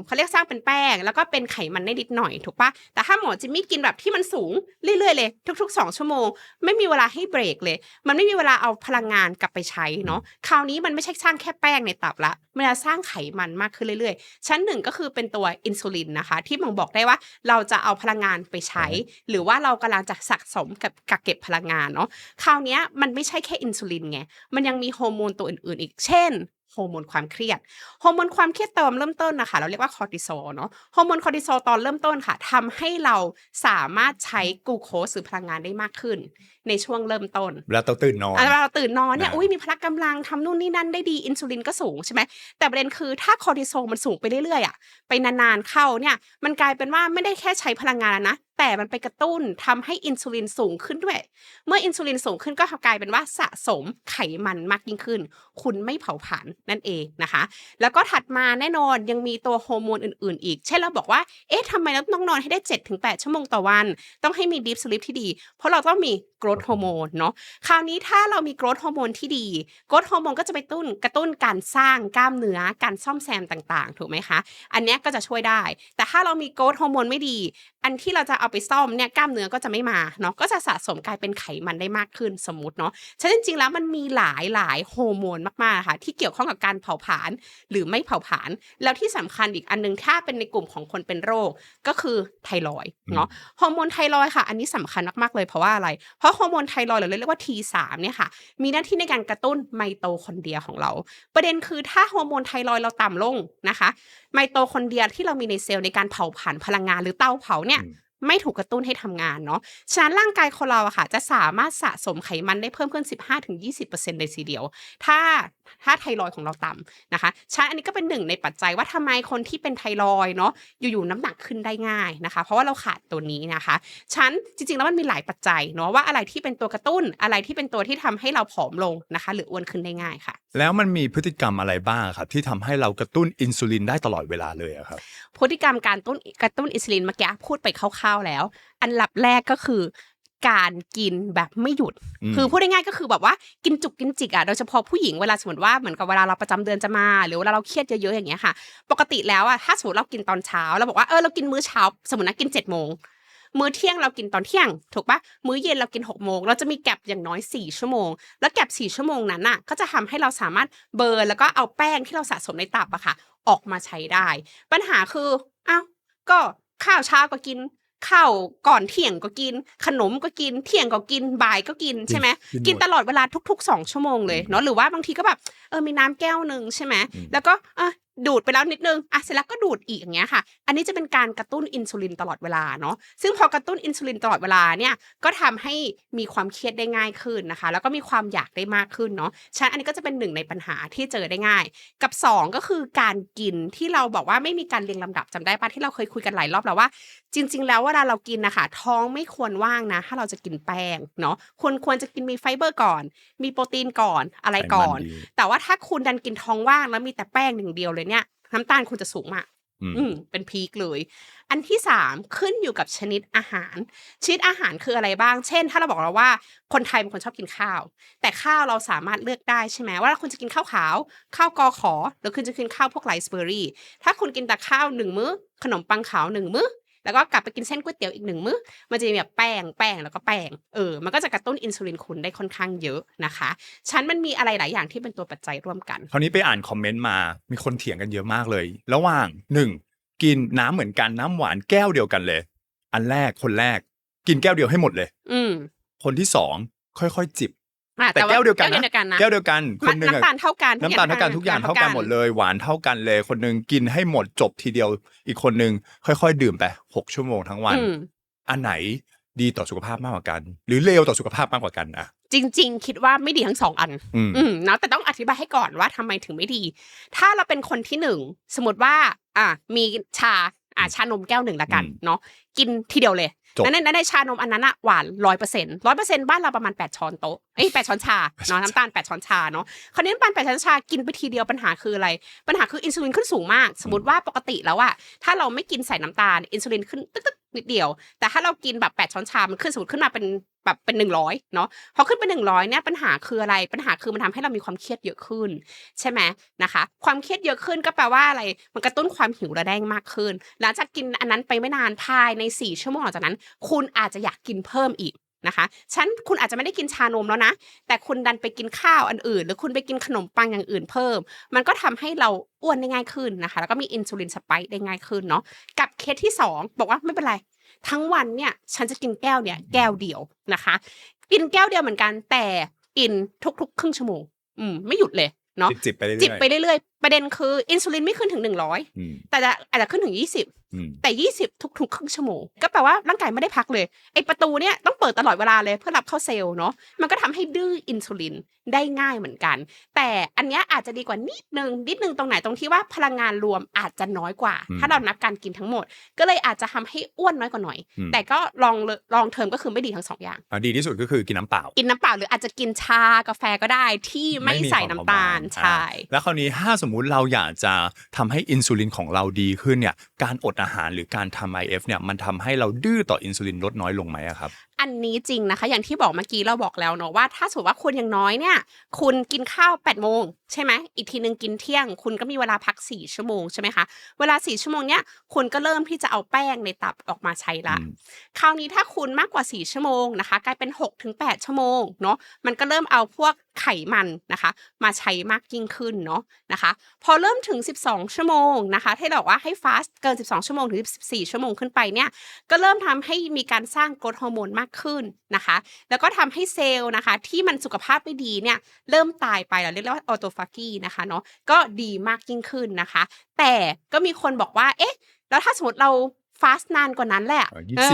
เขาเรียกสร้างเป็นแป้งแล้วก็เป็นไขมันได้นิดหน่อยถูกปะแต่ถ้าหมอจิมมี่กินแบบที่มันสูงเรื่อยๆเลยทุกๆ2ชั่วโมงไม่มีเวลาให้เบรกเลยมันไม่มีเวลาเอาพลังงานกลับไปใช้เนาะคราวนี้มันไม่ใช่สร้างแค่แป้งในตับละมันจะสร้างไขมันมากขึ้นเรื่อยๆชั้น1ก็คือเป็นตัวอินซูลินนะคะที่บ่งบอกได้ว่าเราจะเอาพลังงานไปใช้หรือว่าเรากำลังจะสะสมกับกักเก็บพลังงานเนาะคราวนี้มันไม่ใช่แค่อินซูลินไงมันยังมีฮอร์โมนตัวอื่นๆอีกเช่นฮอร์โมนความเครียดฮอร์โมนความเครียดตอนเริ่มต้นนะคะเราเรียกว่าคอร์ติซอลเนาะฮอร์โมนคอร์ติซอลตอนเริ่มต้นค่ะทำให้เราสามารถใช้กลูโคสหรือพลังงานได้มากขึ้นในช่วงเริ่มต้นเวลาเราตื่นนอนเนี่ยมีพละกำลังทำนู่นนี่นั่นได้ดีอินซูลินก็สูงใช่ไหมแต่ประเด็นคือถ้าคอร์ติซอลมันสูงไปเรื่อยๆไปนานๆเข้าเนี่ยมันกลายเป็นว่าไม่ได้แค่ใช้พลังงานนะแต่มันไปกระตุ้นทำให้อินซูลินสูงขึ้นด้วยเมื่ออินซูลินสูงขึ้นก็กลายเป็นว่าสะสมไขมันมากยิ่งขึ้นคุณไม่เผาผลาญนั่นเองนะคะแล้วก็ถัดมาแน่นอนยังมีตัวฮอร์โมนอื่นๆอีกเช่นเราบอกว่าทำไมเราต้องนอนให้ได้ 7-8 ชั่วโมงต่อวันต้องให้มี deep sleep ที่ดีเพราะเราต้องมี growth hormone เนาะคราวนี้ถ้าเรามี growth hormone ที่ดี growth hormone ก็จะไปกระตุ้นการสร้างกล้ามเนื้อการซ่อมแซมต่างๆถูกไหมคะอันนี้ก็จะช่วยได้แต่ถ้าเรามี growth hormone ไม่ดีอันที่เราจะเอาไปซ่อมเนี่ยกล้ามเนื้อก็จะไม่มาเนาะก็จะสะสมกลายเป็นไขมันได้มากขึ้นสมมุติเนาะฉะนั้นจริงๆแล้วมันมีหลายฮอร์โมนมากๆค่ะที่เกี่ยวข้องกับการเผาผลาญหรือไม่เผาผลาญแล้วที่สำคัญอีกอันนึงถ้าเป็นในกลุ่มของคนเป็นโรคก็คือไทรอยด์เนาะฮอร์โมนไทรอยด์ค่ะอันนี้สำคัญมากๆเลยเพราะว่าอะไรเพราะฮอร์โมนไทรอยด์หรือเรียกว่า T3 เนี่ยค่ะมีหน้าที่ในการกระตุ้นไมโตคอนเดรียของเราประเด็นคือถ้าฮอร์โมนไทรอยด์เราต่ำลงนะคะไมโตคอนเดรียที่เรามีในเซลล์ในการเผาผลาญพลังงานหรือเตาเผาเนี่ยไม่ถูกกระตุ้นให้ทำงานเนาะฉะนั้นร่างกายคนเราอะค่ะจะสามารถสะสมไขมันได้เพิ่มขึ้น 15-20% เลยทีเดียวถ้าไทรอยด์ของเราต่ำนะคะฉะนั้นอันนี้ก็เป็นหนึ่งในปัจจัยว่าทำไมคนที่เป็นไทรอยด์เนาะอยู่ๆน้ำหนักขึ้นได้ง่ายนะคะเพราะว่าเราขาดตัวนี้นะคะฉะนั้นจริงๆแล้วมันมีหลายปัจจัยเนาะว่าอะไรที่เป็นตัวกระตุ้นอะไรที่เป็นตัวที่ทำให้เราผอมลงนะคะหรืออ้วนขึ้นได้ง่ายค่ะแล้วมันมีพฤติกรรมอะไรบ้างครับที่ทำให้เรากระตุ้นอินซูลินได้ตลอดเวลาเลยครับพฤติกรรมการกระตุ้นอินซูลินเมื่อกี้พูดไปคร่าวๆแล้วอันดับแรกก็คือการกินแบบไม่หยุดคือพูดง่ายๆก็คือแบบว่ากินจุกกินจิกโดยเฉพาะผู้หญิงเวลาสมมติว่าเหมือนกับเวลาเราประจำเดือนจะมาหรือเวลาเราเครียดเยอะๆอย่างเงี้ยค่ะปกติแล้วถ้าสมมติเรากินตอนเช้าเราบอกว่าเรากินมื้อเช้าสมมตินะกิน7 โมงมื้อเที่ยงเรากินตอนเที่ยงถูกปะมื้อเย็นเรากิน6 โมงเราจะมีแก็บอย่างน้อย4 ชั่วโมงแล้วแก็บ4 ชั่วโมงนั้นก็จะทำให้เราสามารถเบิร์นแล้วก็เอาแป้งที่เราสะสมในตับค่ะออกมาใช้ได้ปัญหาคือก็ข้าวเช้าก็กินข้าวก่อนเที่ยงก็กินขนมก็กินเที่ยงก็กินบ่ายก็กินใช่ไหมกินตลอดเวลาทุกๆ2 ชั่วโมงเลยเนาะหรือว่าบางทีก็แบบมีน้ำแก้วนึงใช่ไหมแล้วก็ ดูดไปแล้วนิดนึงเสร็จแล้วก็ดูดอีกอย่างเงี้ยค่ะอันนี้จะเป็นการกระตุ้นอินซูลินตลอดเวลาเนาะซึ่งพอกระตุ้นอินซูลินตลอดเวลาเนี่ยก็ทำให้มีความเครียดได้ง่ายขึ้นนะคะแล้วก็มีความอยากได้มากขึ้นเนาะฉะนั้นอันนี้ก็จะเป็นหนึ่งในปัญหาที่เจอได้ง่ายกับ2ก็คือการกินที่เราบอกว่าไม่มีการเรียงลำดับจำได้ปะที่เราเคยคุยกันหลายรอบแล้วว่าจริงๆแล้วเวลาเรากินนะคะท้องไม่ควรว่างนะถ้าเราจะกินแป้งเนาะควรจะกินมีไฟเบอร์ก่อนมีโปรตีนก่อนอะไรก่อนแต่ว่าถ้าคุณดันกินท้องว่างแล้วมีแต่แป้งอย่างเดียวเลยเนี่ยน้ำตาลคุณจะสูงมากเป็นพีคเลยอันที่3ขึ้นอยู่กับชนิดอาหารคืออะไรบ้างเช่นถ้าเราบอกเราว่าคนไทยเป็นคนชอบกินข้าวแต่ข้าวเราสามารถเลือกได้ใช่ไหมว่าคุณจะกินข้าวขาวข้าวกอขอหรือคุณจะกินข้าวพวกไรซ์เบอร์รี่ถ้าคุณกินแต่ข้าว1มื้อขนมปังขาว1มื้อแล้วก็กลับไปกินเส้นก๋วยเตี๋ยวอีก1มื้อมันจะมีแบบแป้งแล้วก็แป้งมันก็จะกระตุ้นอินซูลินคุณได้ค่อนข้างเยอะนะคะมันมีอะไรหลายอย่างที่เป็นตัวปัจจัยร่วมกันคราวนี้ไปอ่านคอมเมนต์มามีคนเถียงกันเยอะมากเลยระหว่าง1กินน้ำเหมือนกันน้ำหวานแก้วเดียวกันเลยคนแรกกินแก้วเดียวให้หมดเลยคนที่2ค่อยๆจิบแต่แก้วเดียวกันนะแก้วเดียวกันคนนึงน้ำตาลเท่ากันทุกอย่างเท่ากันหมดเลยหวานเท่ากันเลยคนนึงกินให้หมดจบทีเดียวอีกคนนึงค่อยๆดื่มไป6ชั่วโมงทั้งวันอันไหนดีต่อสุขภาพมากกว่ากันหรือเลวต่อสุขภาพมากกว่ากันอะจริงๆคิดว่าไม่ดีทั้ง2อันเนาะแต่ต้องอธิบายให้ก่อนว่าทำไมถึงไม่ดีถ้าเราเป็นคนที่1สมมติว่ามีชานมแก้ว1ละกันเนาะกินทีเดียวเลยในชานมอันนั้นหวาน 100% บ้านเราประมาณ8ช้อนโต๊ะ8ช้อนชาเนาะน้ำตาล8ช้อนชาเนาะคราวนี้น้ำตาล8ช้อนชากินไปทีเดียวปัญหาคืออะไรปัญหาคืออินซูลินขึ้นสูงมากสมมติว่าปกติแล้วถ้าเราไม่กินใส่น้ำตาลอินซูลินขึ้นตึ๊กนิดเดียวแต่ถ้าเรากินแบบ8ช้อนชามันขึ้นสมมติขึ้นมาเป็น100เนาะพอขึ้นเป็น100เนี่ยปัญหาคืออะไรปัญหาคือมันทำให้เรามีความเครียดเยอะขึ้นใช่ไหมนะคะความเครียดเยอะขึ้นก็แปลว่าอะไรมันกระตุ้นความหิวระแดงมากขึ้นหลังจากกินอันนั้นไปไม่นานภายใน4ชั่วโมงหลังจากนั้นคุณอาจจะอยากกินเพิ่มอีกนะคะคุณอาจจะไม่ได้กินชานมแล้วนะแต่คุณดันไปกินข้าวอันอื่นหรือคุณไปกินขนมปังอย่างอื่นเพิ่มมันก็ทำให้เราอ้วนได้ง่ายขึ้นนะคะแล้วก็มีอินซูลินสไปค์ได้ง่ายขึ้นเนาะกับเคสที่2บอกว่าไม่เป็นไรทั้งวันเนี่ยฉันจะกินแก้วเดียวนะคะกินแก้วเดียวเหมือนกันแต่กินทุกๆครึ่งชั่วโมงไม่หยุดเลยเนาะจิบไปเรื่อยๆประเด็นคืออินซูลินไม่ขึ้นถึง100แต่อาจจะขึ้นถึง20แต่20ทุกๆครึ่งชั่วโมงก็แปลว่าร่างกายไม่ได้พักเลยไอ้ประตูเนี่ยต้องเปิดตลอดเวลาเลยเพื่อรับเข้าเซลล์เนาะมันก็ทำให้ดื้ออินซูลินได้ง่ายเหมือนกันแต่อันเนี้ยอาจจะดีกว่านิดนึงตรงไหนตรงที่ว่าพลังงานรวมอาจจะน้อยกว่าถ้าเรานับการกินทั้งหมดก็เลยอาจจะทำให้อ้วนน้อยกว่าหน่อยแต่ก็ลองเทอมก็คือไม่ดีทั้ง2อย่างดีที่สุดก็คือกินน้ำเปล่าหรืออาจจะกินชากาแฟก็ได้ที่ไม่ใส่น้ำตาลใช่แล้วคราวนี้ถ้าสมมุติเราอยากจะทำให้อินซูลินของเราดีขึ้นเนี่ยการอดอาหารหรือการทำ IF เนี่ยมันทำให้เราดื้อต่ออินซูลินลดน้อยลงไหมครับอันนี้จริงนะคะอย่างที่บอกเมื่อกี้เราบอกแล้วเนาะว่าถ้าสมมติว่าคุณอย่างน้อยเนี่ยคุณกินข้าว8 โมงใช่ไหมอีกทีนึงกินเที่ยงคุณก็มีเวลาพัก4ชั่วโมงใช่ไหมคะเวลา4ชั่วโมงเนี้ยคุณก็เริ่มที่จะเอาแป้งในตับออกมาใช้ละคราวนี้ถ้าคุณมากกว่า4ชั่วโมงนะคะกลายเป็น6-8ชั่วโมงเนาะมันก็เริ่มเอาพวกไขมันนะคะมาใช้มากยิ่งขึ้นเนาะนะคะพอเริ่มถึง12ชั่วโมงนะคะที่บอกว่าให้ฟาสต์เกิน12ชั่วโมงถึง14ชั่วโมงขึ้นไปเนี่ยก็เริ่มทำให้มีการสร้างโกรทฮอร์โมนมากขึ้นนะคะแล้วก็ทำให้เซลล์นะคะที่มันสุขภาพไม่ดีเนี่ยเริ่มตายไปเราเรียกว่าออโตฟาจีนะคะเนาะก็ดีมากยิ่งขึ้นนะคะแต่ก็มีคนบอกว่าเอ๊ะแล้วถ้าสมมติเราฟาสต์นานกว่านั้นแหละ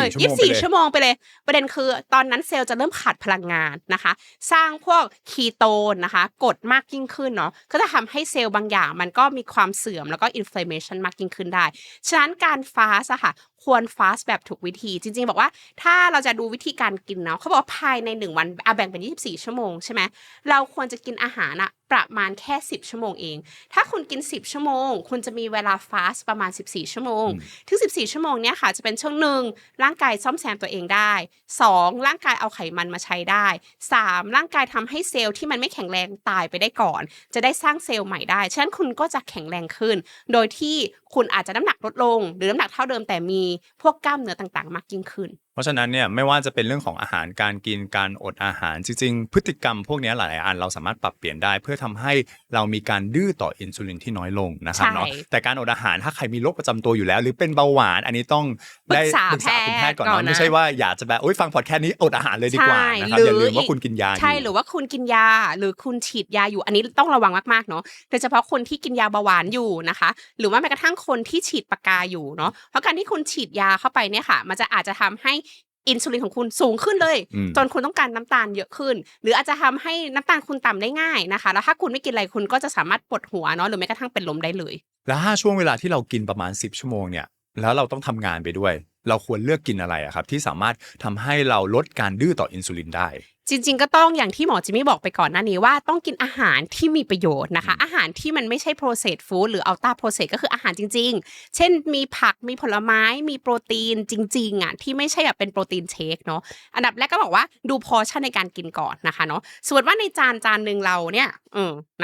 24ชั่วโมงไปเลยประเด็นคือตอนนั้นเซลล์จะเริ่มขาดพลังงานนะคะสร้างพวกคีโตนนะคะกดมากยิ่งขึ้นเนาะก็จะทำให้เซลล์บางอย่างมันก็มีความเสื่อมแล้วก็อินฟลามเมชันมากยิ่งขึ้นได้ฉะนั้นการฟาสต์ค่ะควรฟาสต์แบบถูกวิธีจริงๆบอกว่าถ้าเราจะดูวิธีการกินเนาะเขาบอกภายใน1วันแบ่งเป็น24ชั่วโมงใช่ไหมเราควรจะกินอาหารประมาณแค่10ชั่วโมงเองถ้าคุณกิน10ชั่วโมงคุณจะมีเวลาฟาสต์ประมาณ14ชั่วโมงถึง14ชั่วโมงเนี้ยค่ะจะเป็นช่วง1ร่างกายซ่อมแซมตัวเองได้2ร่างกายเอาไขมันมาใช้ได้3ร่างกายทำให้เซลล์ที่มันไม่แข็งแรงตายไปได้ก่อนจะได้สร้างเซลล์ใหม่ได้ฉะนั้นคุณก็จะแข็งแรงขึ้นโดยที่คุณอาจจะน้ำหนักลดลงหรือน้ำหนักเท่าเดิมแต่มีพวกกล้ามเนื้อต่างๆมากยิ่งขึ้น เพราะฉะนั้นเนี่ยไม่ว่าจะเป็นเรื่องของอาหารการกินการอดอาหารจริงๆพฤติกรรมพวกนี้หลายๆอันเราสามารถปรับเปลี่ยนได้เพื่อทำให้เรามีการดื้อต่ออินซูลินที่น้อยลงนะครับเนาะแต่การอดอาหารถ้าใครมีโรคประจำตัวอยู่แล้วหรือเป็นเบาหวานอันนี้ต้องได้ปรึกษาคุณแพทย์ก่อนเนาะไม่ใช่ว่าอยากจะแบบฟังพอดแคสต์นี้อดอาหารเลยดีกว่านะครับอย่าลืมว่าคุณกินยาใช่หรือว่าคุณกินยาหรือคุณฉีดยาอยู่อันนี้ต้องระวังมากๆเนาะโดยเฉพาะคนที่กินยาเบาหวานอยู่นะคะหรือว่าแม้กระทั่งคนที่ฉีดปากกาอยู่เนาะเพราะการที่คุณฉีดยาเข้าไปเนี่ยค่ะมันจะอาจจะทำให้อินซูลินของคุณสูงขึ้นเลยจนคุณต้องการน้ำตาลเยอะขึ้นหรืออาจจะทำให้น้ำตาลคุณต่ำได้ง่ายนะคะแล้วถ้าคุณไม่กินอะไรคุณก็จะสามารถปวดหัวเนาะหรือแม้กระทั่งเป็นลมได้เลยแล้วถ้าช่วงเวลาที่เรากินประมาณ10ชั่วโมงเนี่ยแล้วเราต้องทำงานไปด้วยเราควรเลือกกินอะไรครับที่สามารถทำให้เราลดการดื้อต่ออินซูลินได้จริงๆก็ต้องอย่างที่หมอจิมมี่บอกไปก่อนหน้านี้ว่าต้องกินอาหารที่มีประโยชน์นะคะอาหารที่มันไม่ใช่ processed food หรือ ultra processed ก็คืออาหารจริงๆเช่นมีผักมีผลไม้มีโปรตีนจริงๆอ่ะที่ไม่ใช่แบบเป็นโปรตีนเชคเนาะอันดับแรกก็บอกว่าดูพอชั่นในการกินก่อนนะคะเนาะสมมติว่าในจานนึงเราเนี่ย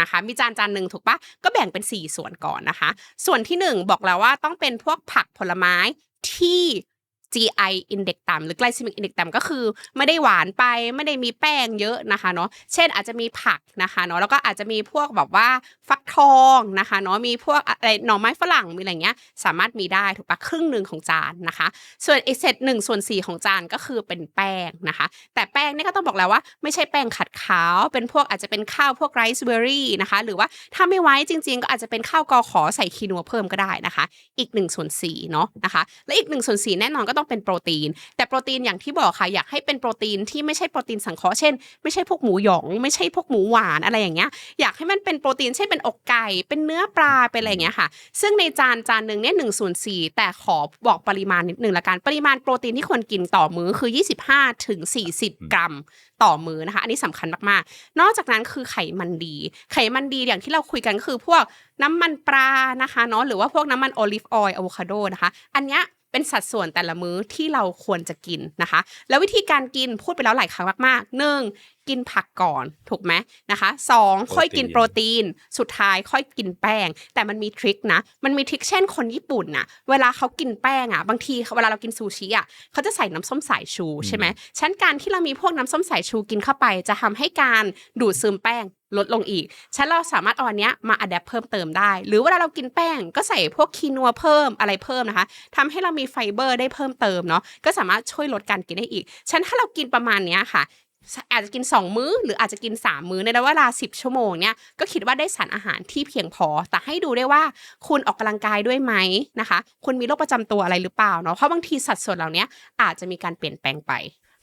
นะคะมีจานนึงถูกปะก็แบ่งเป็น4ส่วนก่อนนะคะส่วนที่1บอกแล้วว่าต้องเป็นพวกผักผลไม้ที่ GI index ต่ำหรือ glycemic index ต่ำก็คือไม่ได้หวานไปไม่ได้มีแป้งเยอะนะคะเนาะเช่นอาจจะมีผักนะคะเนาะแล้วก็อาจจะมีพวกแบบว่าฟักทองนะคะเนาะมีพวกอะไรหน่อไม้ฝรั่งมีอะไรเงี้ยสามารถมีได้ถูกปะครึ่งนึงของจานนะคะส่วนอีกเศษ1/4ของจานก็คือเป็นแป้งนะคะแต่แป้งนี่ก็ต้องบอกแล้วว่าไม่ใช่แป้งขัดขาวเป็นพวกอาจจะเป็นข้าวพวกไรซ์เบอร์รี่นะคะหรือว่าถ้าไม่ไว้จริงๆก็อาจจะเป็นข้าวกอขอใส่คีนัวเพิ่มก็ได้นะคะอีก1/4เนาะนะคะและอีก1/4แน่นอนก็ต้องเป็นโปรตีนแต่โปรตีนอย่างที่บอกค่ะอยากให้เป็นโปรตีนที่ไม่ใช่โปรตีนสังเคราะห์เช่นไม่ใช่พวกหมูหยองไม่ใช่พวกหมูหวานอะไรอย่างเงี้ยอยากให้มันเป็นโปรตีนเช่นเป็นอกไก่เป็นเนื้อปลาเป็นอะไรอย่างเงี้ยค่ะซึ่งในจานนึงเนี่ย1/4แต่ขอบอกปริมาณนิดนึงละกันปริมาณโปรตีนที่ควรกินต่อมื้อคือ25-40 กรัมต่อมื้อนะคะอันนี้สำคัญมากๆนอกจากนั้นคือไขมันดีอย่างที่เราคุยกันก็คือพวกน้ำมันปลานะคะเนาะหรือว่าพวกน้ำมันโอลิฟออยล์อะโวคาโดนะคะอันเนี้ยเป็นสัดส่วนแต่ละมื้อที่เราควรจะกินนะคะแล้ววิธีการกินพูดไปแล้วหลายครั้งมากๆ1กินผักก่อนถูกไหมนะคะ2ค่อยกินโปรตีนสุดท้ายค่อยกินแป้งแต่มันมีทริคนะมันมีทริคเช่นคนญี่ปุ่นน่ะเวลาเขากินแป้งอ่ะบางทีเวลาเรากินซูชิอ่ะเขาจะใส่น้ำส้มสายชูใช่ไหมฉะนั้นการที่เรามีพวกน้ำส้มสายชูกินเข้าไปจะทำให้การดูดซึมแป้งลดลงอีกฉะนั้นเราสามารถเอาอันเนี้ยมาอัดแอปเพิ่มเติมได้หรือเวลาเรากินแป้งก็ใส่พวกคีนัวเพิ่มอะไรเพิ่มนะคะทำให้เรามีไฟเบอร์ได้เพิ่มเติมเนาะก็สามารถช่วยลดการกินได้อีกฉะนั้นถ้าเรากินประมาณเนี้ยค่ะอาจจะกิน2มื้อหรืออาจจะกิน3มื้อในเวลา10ชั่วโมงเนี่ยก็คิดว่าได้สารอาหารที่เพียงพอแต่ให้ดูได้ว่าคุณออกกำลังกายด้วยไหมนะคะคุณมีโรคประจำตัวอะไรหรือเปล่าเนาะเพราะบางทีสัดส่วนเหล่านี้อาจจะมีการเปลี่ยนแปลงไป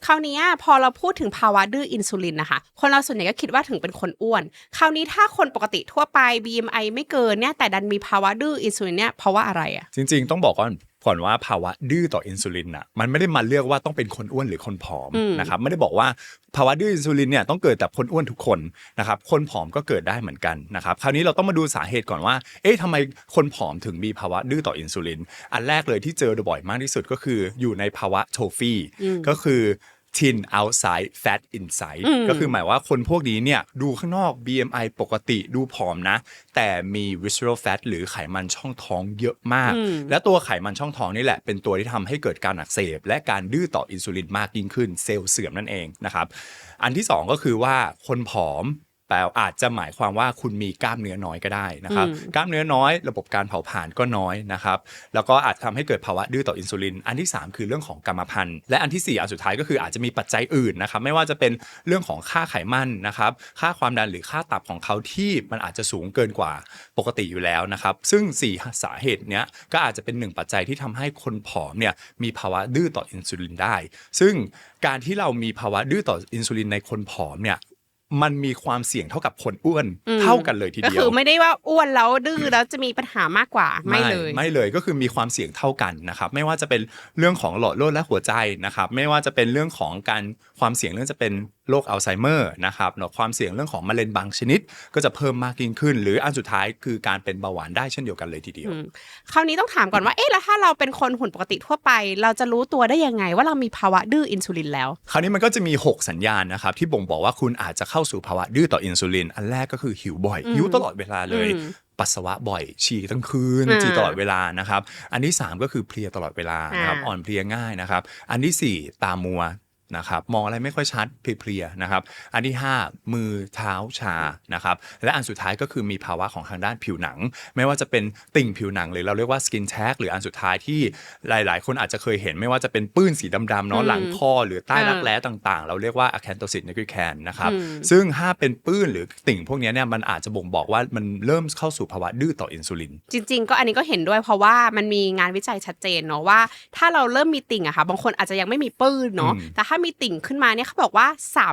คราวนี้พอเราพูดถึงภาวะดื้ออินซูลินนะคะคนเราส่วนใหญ่ก็คิดว่าถึงเป็นคนอ้วนคราวนี้ถ้าคนปกติทั่วไป BMI ไม่เกินเนี่ยแต่ดันมีภาวะดื้ออินซูลินเนี่ยเพราะว่าอะไรอ่ะจริงๆต้องบอกก่อนว่าภาวะดื้อต่ออินซูลินน่ะมันไม่ได้มาเลือกว่าต้องเป็นคนอ้วนหรือคนผอมนะครับไม่ได้บอกว่าภาวะดื้ออินซูลินเนี่ยต้องเกิดแต่คนอ้วนทุกคนนะครับคนผอมก็เกิดได้เหมือนกันนะครับคราวนี้เราต้องมาดูสาเหตุก่อนว่าทำไมคนผอมถึงมีภาวะดื้อต่ออินซูลินอันแรกเลยที่เจอบ่อยมากที่สุดก็คืออยู่ในภาวะโทฟีก็คือthin outside fat inside ก็คือหมายว่าคนพวกนี้เนี่ยดูข้างนอก BMI ปกติดูผอมนะแต่มี visceral fat หรือไขมันช่องท้องเยอะมากและตัวไขมันช่องท้องนี่แหละเป็นตัวที่ทำให้เกิดการอักเสบและการดื้อต่ออินซูลินมากยิ่งขึ้นเซลล์เสื่อมนั่นเองนะครับอันที่2ก็คือว่าคนผอมแต่อาจจะหมายความว่าคุณมีกล้ามเนื้อน้อยก็ได้นะครับกล้ามเนื้อน้อยระบบการเผาผลาญก็น้อยนะครับแล้วก็อาจทำให้เกิดภาวะดื้อต่ออินซูลินอันที่3คือเรื่องของกรรมพันธุ์และอันที่4อันสุดท้ายก็คืออาจจะมีปัจจัยอื่นนะครับไม่ว่าจะเป็นเรื่องของค่าไขมันนะครับค่าความดันหรือค่าตับของเขาที่มันอาจจะสูงเกินกว่าปกติอยู่แล้วนะครับซึ่ง4สาเหตุเนี้ยก็อาจจะเป็น1ปัจจัยที่ทำให้คนผอมเนี่ยมีภาวะดื้อต่ออินซูลินได้ซึ่งการที่เรามีภาวะดื้อต่ออินซูลินในคนผอมเนี่ยมันมีความเสี่ยงเท่ากับคนอ้วนเท่ากันเลยทีเดียวก็คือไม่ได้ว่าอ้วนแล้วดื้อแล้วจะมีปัญหามากกว่าไม่เลยก็คือมีความเสี่ยงเท่ากันนะครับไม่ว่าจะเป็นเรื่องของหลอดเลือดและหัวใจนะครับไม่ว่าจะเป็นเรื่องของการความเสี่ยงเรื่องจะเป็นโรคอัลไซเมอร์นะครับเนาะความเสี่ยงเรื่องของมะเร็งบางชนิดก็จะเพิ่มมากยิ่งขึ้นหรืออันสุดท้ายคือการเป็นเบาหวานได้เช่นเดียวกันเลยทีเดียวคราวนี้ต้องถามก่อนว่าแล้วถ้าเราเป็นคนหุ่นปกติทั่วไปเราจะรู้ตัวได้ยังไงว่าเรามีภาวะดื้ออินซูลินแล้วคราวนี้มันก็จะมี6สัญญาณนะครับที่บ่งบอกว่าคุณอาจจะเข้าสู่ภาวะดื้อต่ออินซูลินอันแรกก็คือหิวบ่อยหิวตลอดเวลาเลย ปัสสาวะบ่อยฉี่ทั้งคืนฉี่ตลอดเวลานะครับอันที่3ก็คือเพลียตลอดเวลานะครับอ่อนเพลียง่ายนะครับอันที่4ตามัวนะครับมองอะไรไม่ค่อยชัดเพลียๆนะครับอันที่5มือเท้าชานะครับและอันสุดท้ายก็คือมีภาวะของทางด้านผิวหนังไม่ว่าจะเป็นติ่งผิวหนังหรือเราเรียกว่า skin tag หรืออันสุดท้ายที่หลายๆคนอาจจะเคยเห็นไม่ว่าจะเป็นปื้นสีดำๆเนาะหลังคอหรือใต้รักแร้ต่างๆเราเรียกว่า acanthosis nigricans นะครับซึ่งถ้าเป็นปื้นหรือติ่งพวกนี้เนี่ยมันอาจจะบ่งบอกว่ามันเริ่มเข้าสู่ภาวะดื้อต่ออินซูลินจริงๆก็อันนี้ก็เห็นด้วยเพราะว่ามันมีงานวิจัยชัดเจนเนาะว่าถ้าเราเริ่มมีติ่งอะค่ะบางคนอาจจะยังไม่มีปื้นเนาะแต่ถ้ามีติ่งขึ้นมาเนี่ยเขาบอกว่า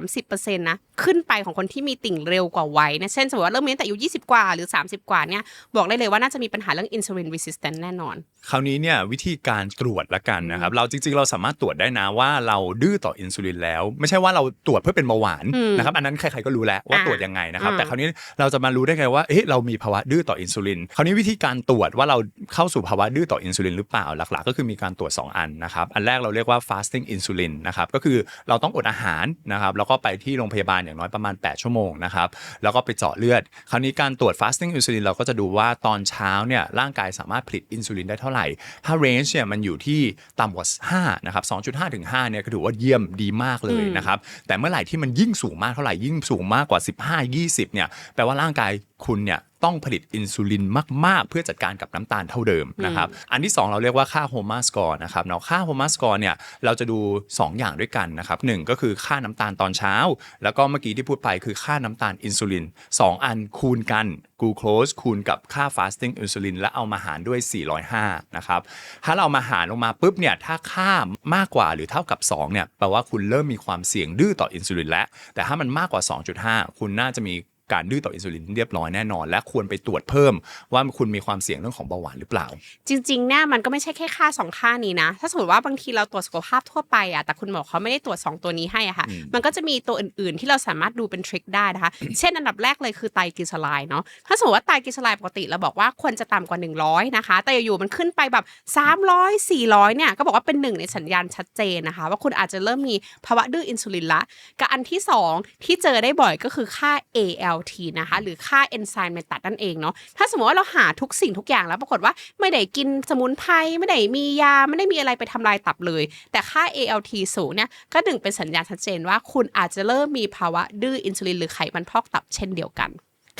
30% นะขึ้นไปของคนที่มีติ่งเร็วกว่าวัยนะเช่นสมมติว่าเริ่มมีตั้งแต่อายุ20กว่าหรือ30กว่าเนี่ยบอกได้เลยว่าน่าจะมีปัญหาเรื่อง insulin resistant แน่นอนคราวนี้เนี่ยวิธีการตรวจละกันนะครับเราจริงๆเราสามารถตรวจได้นะว่าเราดื้อต่ออินซูลินแล้วไม่ใช่ว่าเราตรวจเพื่อเป็นเบาหวานนะครับอันนั้นใครๆก็รู้แล้วว่าตรวจยังไงนะครับแต่คราวนี้เราจะมารู้ได้ไงว่าเรามีภาวะดื้อต่ออินซูลินคราวนี้วิธีการตรวจว่าเราเข้าสู่ภาวะดื้อต่ออินซูลินหรือเปล่าหลักๆก็คือมีการตรวจ2อันนะครับอันแรกเราเรียกว่า fasting insulin นะครับก็คือเราต้องอดอาหารนะครับแล้วก็ไปที่โรงพยาบาลอย่างน้อยประมาณ8ชั่วโมงนะครับแล้วก็ไปเจาะเลือดคราวนี้การตรวจ fasting insulin เราก็จะดูว่าตอนเช้าเนี่ยร่างกายสามารถผลิตอินซูลินได้เท่าไหร่ถ้า range เนี่ยมันอยู่ที่ต่ำกว่า5นะครับ 2.5 ถึง 5เนี่ยก็ถือว่าเยี่ยมดีมากเลยนะครับแต่เมื่อไหร่ที่มันยิ่งสูงมากเท่าไหร่ยิ่งสูงมากกว่า15-20เนี่ยแปลว่าร่างกายคุณเนี่ยต้องผลิตอินซูลินมากๆเพื่อจัดการกับน้ำตาลเท่าเดิมนะครับอันที่2เราเรียกว่าค่าโฮมาสกอร์นะครับเนาะค่าโฮมาสกอร์เนี่ยเราจะดู2อย่างด้วยกันนะครับ1ก็คือค่าน้ำตาลตอนเช้าแล้วก็เมื่อกี้ที่พูดไปคือค่าน้ำตาลอินซูลิน2อันคูณกันกูโคสคูณกับค่า fasting อินซูลินและเอามาหารด้วย405นะครับถ้าเรามาหารลงมาปุ๊บเนี่ยถ้าค่ามากกว่าหรือเท่ากับ2เนี่ยแปลว่าคุณเริ่มมีความเสี่ยงดื้อต่ออินซูลินแล้วแต่ถ้ามันมากกว่า 2.5 คุณน่าจะมีการดื้อต่ออินซูลินเรียบร้อยแน่นอนและควรไปตรวจเพิ่มว่าคุณมีความเสี่ยงเรื่องของเบาหวานหรือเปล่าจริงๆเนี่ยมันก็ไม่ใช่แค่ค่า2ค่านี้นะถ้าสมมติว่าบางทีเราตรวจสุขภาพทั่วไปอะแต่คุณหมอเขาไม่ได้ตรวจ2ตัวนี้ให้อะค่ะมันก็จะมีตัวอื่นๆที่เราสามารถดูเป็นทริคได้นะคะเช่นอันดับแรกเลยคือไตรกลีเซอไรด์เนาะถ้าสมมติว่าไตรกลีเซอไรด์ปกติเราบอกว่าควรจะต่ำกว่า100นะคะแต่อยู่ๆมันขึ้นไปแบบ300 400เนี่ยก็บอกว่าเป็น1ในสัญญาณชัดเจนนะคะว่าคุณอาจจะเริ่มมีภาวะดื้ออินซูลินละกับอันที่2ที่เจอได้บ่อยก็คือค่า ALT นะคะหรือค่าเอนไซม์เมตัดนั่นเองเนาะถ้าสมมติว่าเราหาทุกสิ่งทุกอย่างแล้วปรากฏว่าไม่ได้กินสมุนไพรไม่ได้มียาไม่ได้มีอะไรไปทำลายตับเลยแต่ค่า ALT สูงเนี่ยก็เป็นสัญญาณชัดเจนว่าคุณอาจจะเริ่มมีภาวะดื้ออินซูลินหรือไขมันพอกตับเช่นเดียวกัน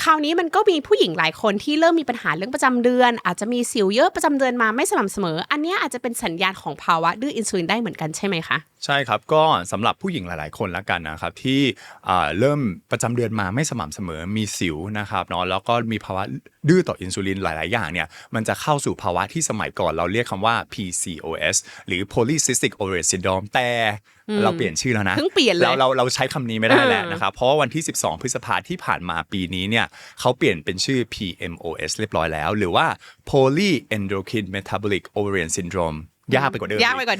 คราวนี้มันก็มีผู้หญิงหลายคนที่เริ่มมีปัญหาเรื่องประจำเดือนอาจจะมีสิวเยอะประจำเดือนมาไม่สม่ำเสมออันนี้อาจจะเป็นสัญญาณของภาวะดื้ออินซูลินได้เหมือนกันใช่ไหมคะใช่ครับก็สำหรับผู้หญิงหลายๆคนละกันนะครับที่เริ่มประจำเดือนมาไม่สม่ำเสมอมีสิวนะครับเนาะแล้วก็มีภาวะดื้อต่ออินซูลินหลายๆอย่างเนี่ยมันจะเข้าสู่ภาวะที่สมัยก่อนเราเรียกคำว่า PCOS หรือ Polycystic Ovarian Syndrome แต่เราเปลี่ยนชื่อแล้วนะเพิ่งเปลี่ยนเลยเราใช้คำนี้ไม่ได้แล้วนะครับเพราะว่าวันที่12พฤษภาคมที่ผ่านมาปีนี้เนี่ยเขาเปลี่ยนเป็นชื่อ PMOS เรียบร้อยแล้วหรือว่า Polyendocrine Metabolic Ovarian Syndromeยากไปกว่าเดิมงงไปกว่า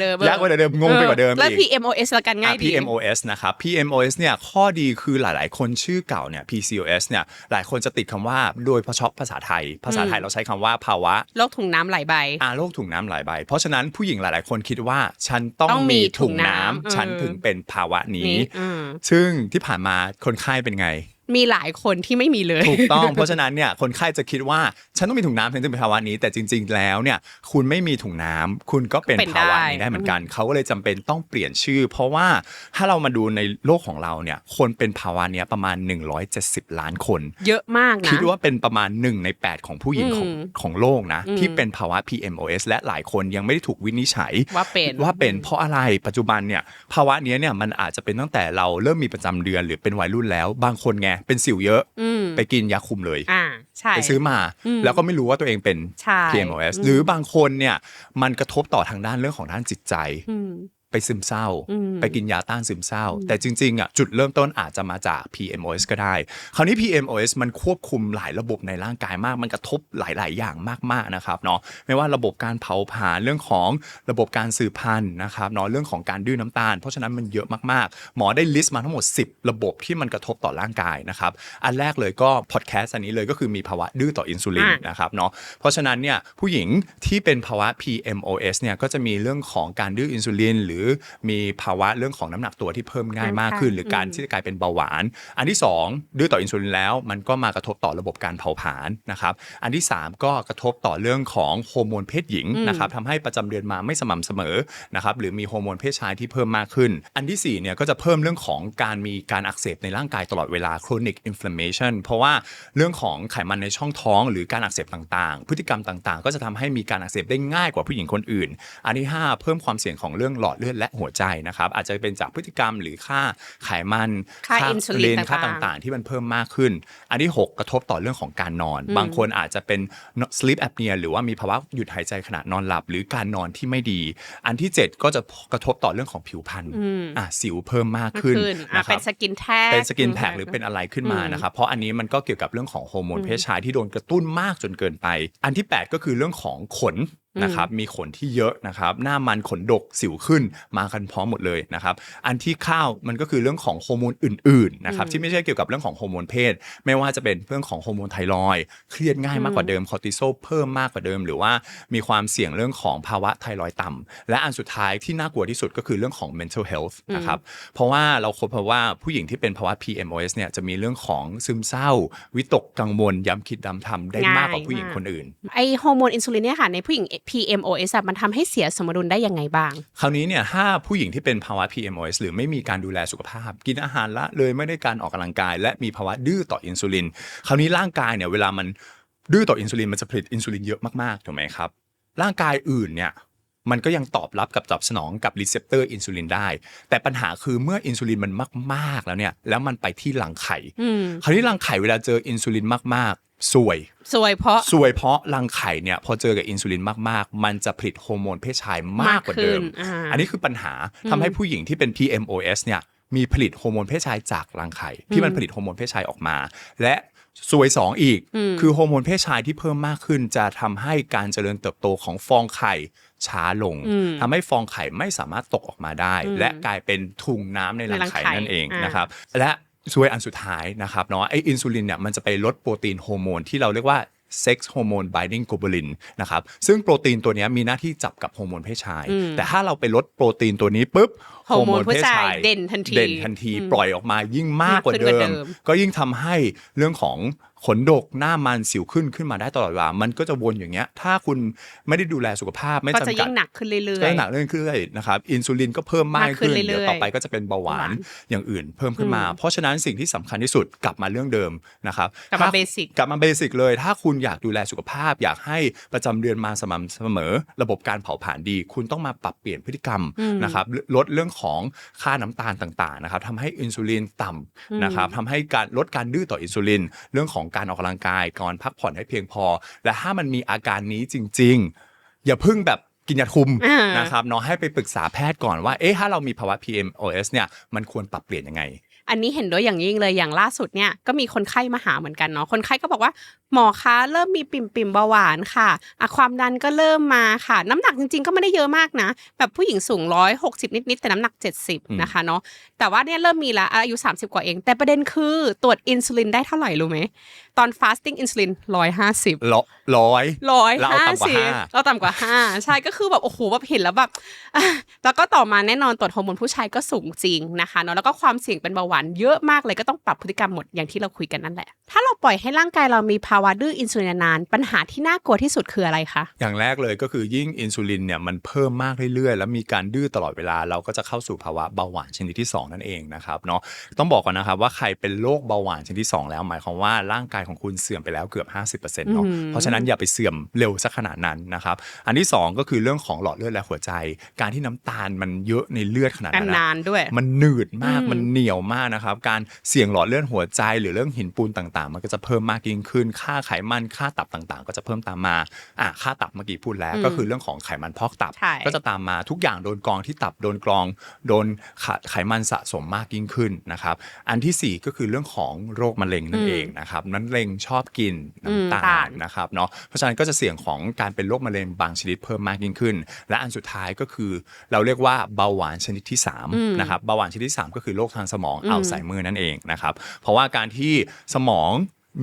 เดิมแล้ว PMOS ละกันง่ายดี PMOS นะครับ PMOS เนี่ยข้อดีคือหลายๆคนชื่อเก่าเนี่ย PCOS เนี่ยหลายคนจะติดคำว่าโดยเฉพาะภาษาไทยเราใช้คำว่าภาวะโรคถุงน้ำไหลใบโรคถุงน้ำไหลใบเพราะฉะนั้นผู้หญิงหลายๆคนคิดว่าฉันต้องมีถุงน้ำฉันถึงเป็นภาวะนี้ซึ่งที่ผ่านมาคนไข้เป็นไงมีหลายคนที่ไม่มีเลยถูกต้องเพราะฉะนั้นเนี่ยคนไข้จะคิดว่าฉันต้องมีถุงน้ำถึงจะเป็นภาวะนี้แต่จริงๆแล้วเนี่ยคุณไม่มีถุงน้ำคุณก็เป็นภาวะนี้ได้เหมือนกันเขาก็เลยจำเป็นต้องเปลี่ยนชื่อเพราะว่าถ้าเรามาดูในโลกของเราเนี่ยคนเป็นภาวะนี้ประมาณ170ล้านคนเยอะมากนะคิดว่าเป็นประมาณ1ใน8ของผู้หญิงของโลกนะที่เป็นภาวะ PMOS และหลายคนยังไม่ได้ถูกวินิจฉัยว่าเป็นเพราะอะไรปัจจุบันเนี่ยภาวะนี้เนี่ยมันอาจจะเป็นตั้งแต่เราเริ่มมีประจำเดือนหรือเป็นวัยรุ่นแล้วบางคนไงเป็นสิวเยอะไปกินยาคุมเลยไปซื้อมาแล้วก็ไม่รู้ว่าตัวเองเป็น PMOS หรือบางคนเนี่ยมันกระทบต่อทางด้านเรื่องของด้านจิตใจไปซึมเศร้าไปกินยาต้านซึมเศร้าแต่จริงๆอ่ะจุดเริ่มต้นอาจจะมาจาก PMOS ก็ได้คราวนี้ PMOS มันควบคุมหลายระบบในร่างกายมากมันกระทบหลายๆอย่างมากๆนะครับเนาะไม่ว่าระบบการเผาผลาญเรื่องของระบบการสืบพันธุ์นะครับเนาะเรื่องของการดื้อน้ำตาลเพราะฉะนั้นมันเยอะมากๆหมอได้ลิสต์มาทั้งหมด10ระบบที่มันกระทบต่อร่างกายนะครับอันแรกเลยก็พอดแคสต์อันนี้เลยก็คือมีภาวะดื้อต่ออินซูลินนะครับเนาะเพราะฉะนั้นเนี่ยผู้หญิงที่เป็นภาวะ PMOS เนี่ยก็จะมีเรื่องของการดื้ออินซูลินหรือ รือมีภาวะเรื่องของน้ำหนักตัวที่เพิ่มง่ายมากขึ้นหรือการที่จะกลายเป็นเบาหวานอันที่2ดื้อต่ออินซูลินแล้วมันก็มากระทบต่อระบบการเผาผลาญนะครับอันที่3ก็กระทบต่อเรื่องของฮอร์โมนเพศหญิงนะครับทำให้ประจำเดือนมาไม่สม่ำเสมอนะครับหรือมีฮอร์โมนเพศชายที่เพิ่มมากขึ้นอันที่4เนี่ยก็จะเพิ่มเรื่องของการมีการอักเสบในร่างกายตลอดเวลา chronic inflammation เพราะว่าเรื่องของไขมันในช่องท้องหรือการอักเสบต่างๆพฤติกรรมต่างๆก็จะทำให้มีการอักเสบได้ง่ายกว่าผู้หญิงคนอื่นอันที่5เพิ่มความเสี่ยงของเรื่องหลอดเลือดและหัวใจนะครับอาจจะเป็นจากพฤติกรรมหรือค่าไขมันค่าอินซูลิน ค่าต่างๆที่มันเพิ่มมากขึ้นอันที่6กระทบต่อเรื่องของการนอนบางคนอาจจะเป็น sleep apnea หรือว่ามีภาวะหยุดหายใจขณะนอนหลับหรือการนอนที่ไม่ดีอันที่7ก็จะกระทบต่อเรื่องของผิวพรรณสิวเพิ่มมากขึ้นนะครับเป็นสกินแท็กหรือเป็นอะไรขึ้นมานะครับเพราะอันนี้มันก็เกี่ยวกับเรื่องของฮอร์โมนเพศชายที่โดนกระตุ้นมากจนเกินไปอันที่8ก็คือเรื่องของขนนะครับมีขนที่เยอะนะครับหน้ามันขนดกสิวขึ้นมากันพร้อมหมดเลยนะครับอันที่ข้าวมันก็คือเรื่องของฮอร์โมนอื่นๆนะครับที่ไม่ใช่เกี่ยวกับเรื่องของฮอร์โมนเพศไม่ว่าจะเป็นเรื่องของฮอร์โมนไทรอยด์เครียดง่ายมากกว่าเดิมคอร์ติซอลเพิ่มมากกว่าเดิมหรือว่ามีความเสี่ยงเรื่องของภาวะไทรอยด์ต่ำและอันสุดท้ายที่น่ากลัวที่สุดก็คือเรื่องของ mental health นะครับเพราะว่าเราพบว่าผู้หญิงที่เป็นภาวะ PMOS เนี่ยจะมีเรื่องของซึมเศร้าวิตกกังวลย้ำคิดย้ำทำได้มากกว่าผู้หญิงคนอื่นไอฮอร์โมนอินซูลินเนี่ยค่ะในผู้หญิง PMOS มันทำให้เสียสมดุลได้ยังไงบ้างคราวนี้เนี่ยถ้าผู้หญิงที่เป็นภาวะ PMOS หรือไม่มีการดูแลสุขภาพกินอาหารละเลยไม่ได้การออกกำลังกายและมีภาวะดื้อต่ออินซูลินคราวนี้ร่างกายเนี่ยเวลามันดื้อต่ออินซูลินมันจะผลิตอินซูลินเยอะมากๆถูกไหมครับร่างกายอื่นเนี่ยมันก็ยังตอบรับกับตอบสนองกับรีเซปเตอร์อินซูลินได้แต่ปัญหาคือเมื่ออินซูลินมันมากๆแล้วเนี่ยแล้วมันไปที่รังไข่คราวนี้รังไข่เวลาเจออินซูลินมากๆซวยเพราะรังไข่เนี่ยพอเจอกับอินซูลินมากๆมันจะผลิตฮอร์โมนเพศชายมากกว่าเดิมอันนี้คือปัญหาทำให้ผู้หญิงที่เป็น PMOS เนี่ยมีผลิตฮอร์โมนเพศชายจากรังไข่ที่มันผลิตฮอร์โมนเพศชายออกมาและซวย2อีกคือฮอร์โมนเพศชายที่เพิ่มมากขึ้นจะทำให้การเจริญเติบโตของฟองไข่ช้าลงทำให้ฟองไข่ไม่สามารถตกออกมาได้และกลายเป็นถุงน้ำในรังไข่นั่นเองนะครับและซวยอันสุดท้ายนะครับเนาะไออินซูลินเนี่ยมันจะไปลดโปรตีนฮอร์โมนที่เราเรียกว่าsex hormone binding globulin นะครับซึ่งโปรตีนตัวนี้มีหน้าที่จับกับฮอร์โมนเพศชายแต่ถ้าเราไปลดโปรตีนตัวนี้ปุ๊บฮอร์โมนเพศชายเด่นทันทีปล่อยออกมายิ่งมากกว่าเดิมก็ยิ่งทำให้เรื่องของขนดกหน้ามันสิวขึ้นมาได้ตลอดเวลามันก็จะวนอย่างเงี้ยถ้าคุณไม่ได้ดูแลสุขภาพไม่จำกัดก็จะยิ่งหนักขึ้นเรื่อยๆก็หนักขึ้นเรื่อยๆนะครับอินซูลินก็เพิ่มมากขึ้นเดี๋ยวต่อไปก็จะเป็นเบาหวานอย่างอื่นเพิ่มขึ้นมาเพราะฉะนั้นสิ่งที่สำคัญที่สุดกลับมาเรื่องเดิมนะครับกลับมาเบสิกเลยถ้าคุณอยากดูแลสุขภาพอยากให้ประจำเดือนมาสม่ำเสมอระบบการเผาผลาญดีคุณต้องมาปรับเปลี่ยนพฤติกรรมนะครับลดเรื่องของค่าน้ำตาลต่างๆนะครับทำให้อินซูลินต่ำนะครับทำให้การลดการดื้อต่ออินซูลินเรื่องของการออกกำลังกายก่อนพักผ่อนให้เพียงพอและถ้ามันมีอาการนี้จริงๆอย่าเพิ่งแบบกินยาคุมนะครับเนาะให้ไปปรึกษาแพทย์ก่อนว่าถ้าเรามีภาวะ PMOS เนี่ยมันควรปรับเปลี่ยนยังไงอันนี้เห็นด้วยอย่างยิ่งเลยอย่างล่าสุดเนี่ยก็มีคนไข้มาหาเหมือนกันเนาะคนไข้ก็บอกว่าหมอคะเริ่มมีปิ่มเบาหวานค่ะความดันก็เริ่มมาค่ะน้ำหนักจริงๆก็ไม่ได้เยอะมากนะแบบผู้หญิงสูง160นิดๆแต่น้ำหนัก70นะคะเนาะแต่ว่าเนี่ยเริ่มมีแล้วอายุ30กว่าเองแต่ประเด็นคือตรวจอินซูลินได้เท่าไหร่รู้ไหมตอน fasting อินซูลิน150เราต่ำกว่า5ใช่ก็คือแบบโอ้โหแบบเห็นแล้วแบบแล้วก็ต่อมาแน่นอนตรวจฮอร์โมนผู้ชายก็สูงจริงนะคะเนาะแล้วก็ความเสี่ยงเป็นเบาหวานเยอะมากเลยก็ต้องปรับพฤติกรรมหมดอย่างที่เราคุยกันนั่นแหละถ้าเราปล่อยให้ร่างกายเรามีภาวะดื้ออินซูลินนานปัญหาที่น่ากลัวที่สุดคืออะไรคะอย่างแรกเลยก็คือยิ่งอินซูลินเนี่ยมันเพิ่มมากเรื่อยๆแล้วมีการดื้อตลอดเวลาเราก็จะเข้าสู่ภาวะเบาหวานชนิดที่2นั่นเองนะครับเนาะต้องบอกก่อนนะครับว่าใครเป็นโรคเบาหวานชนิดที่2แล้วหมายความว่าร่างกายของคุณเสื่อมไปแล้วเกือบ 50% เนาะเพราะฉะนั้นอย่าไปเสื่อมเร็วสักขนาดนั้นนะครับอันที่2ก็คือเรื่องของหลอดเลือดและหัวใจการที่น้ำตาลมันเยอะในเลือดขนาดนั้นนานด้วยมันหนืดมากมันเหนียวมากนะครับการเสี่ยงหลอดเลือดหัวใจหรือเรื่องหินปูนต่างๆมันก็จะเพิ่มมากยิ่งขึ้นค่าไขมันค่าตับต่างๆก็จะเพิ่มตามมาค่าตับเมื่อกี้พูดแล้วก็คือเรื่องของไขมันพอกตับก็จะตามมาทุกอย่างโดนกรองที่ตับโดนไขมันสะสมมากยิ่งขึ้นนะครับอันที่4ก็คือเรื่องของโรคมะเร็งนั่นเองนะครับมะเร็งชอบกินน้ำตาลนะครับเนาะเพราะฉะนั้นก็จะเสี่ยงของการเป็นโรคมะเร็งบางชนิดเพิ่มมากยิ่งขึ้นและอันสุดท้ายก็คือเราเรียกว่าเบาหวานชนิดที่3นะครับเบาหวานชนิดที่3ก็คือโรคทางสมองอัลไซเมอร์นั่นเองนะครับเพราะว่าการที่สมอง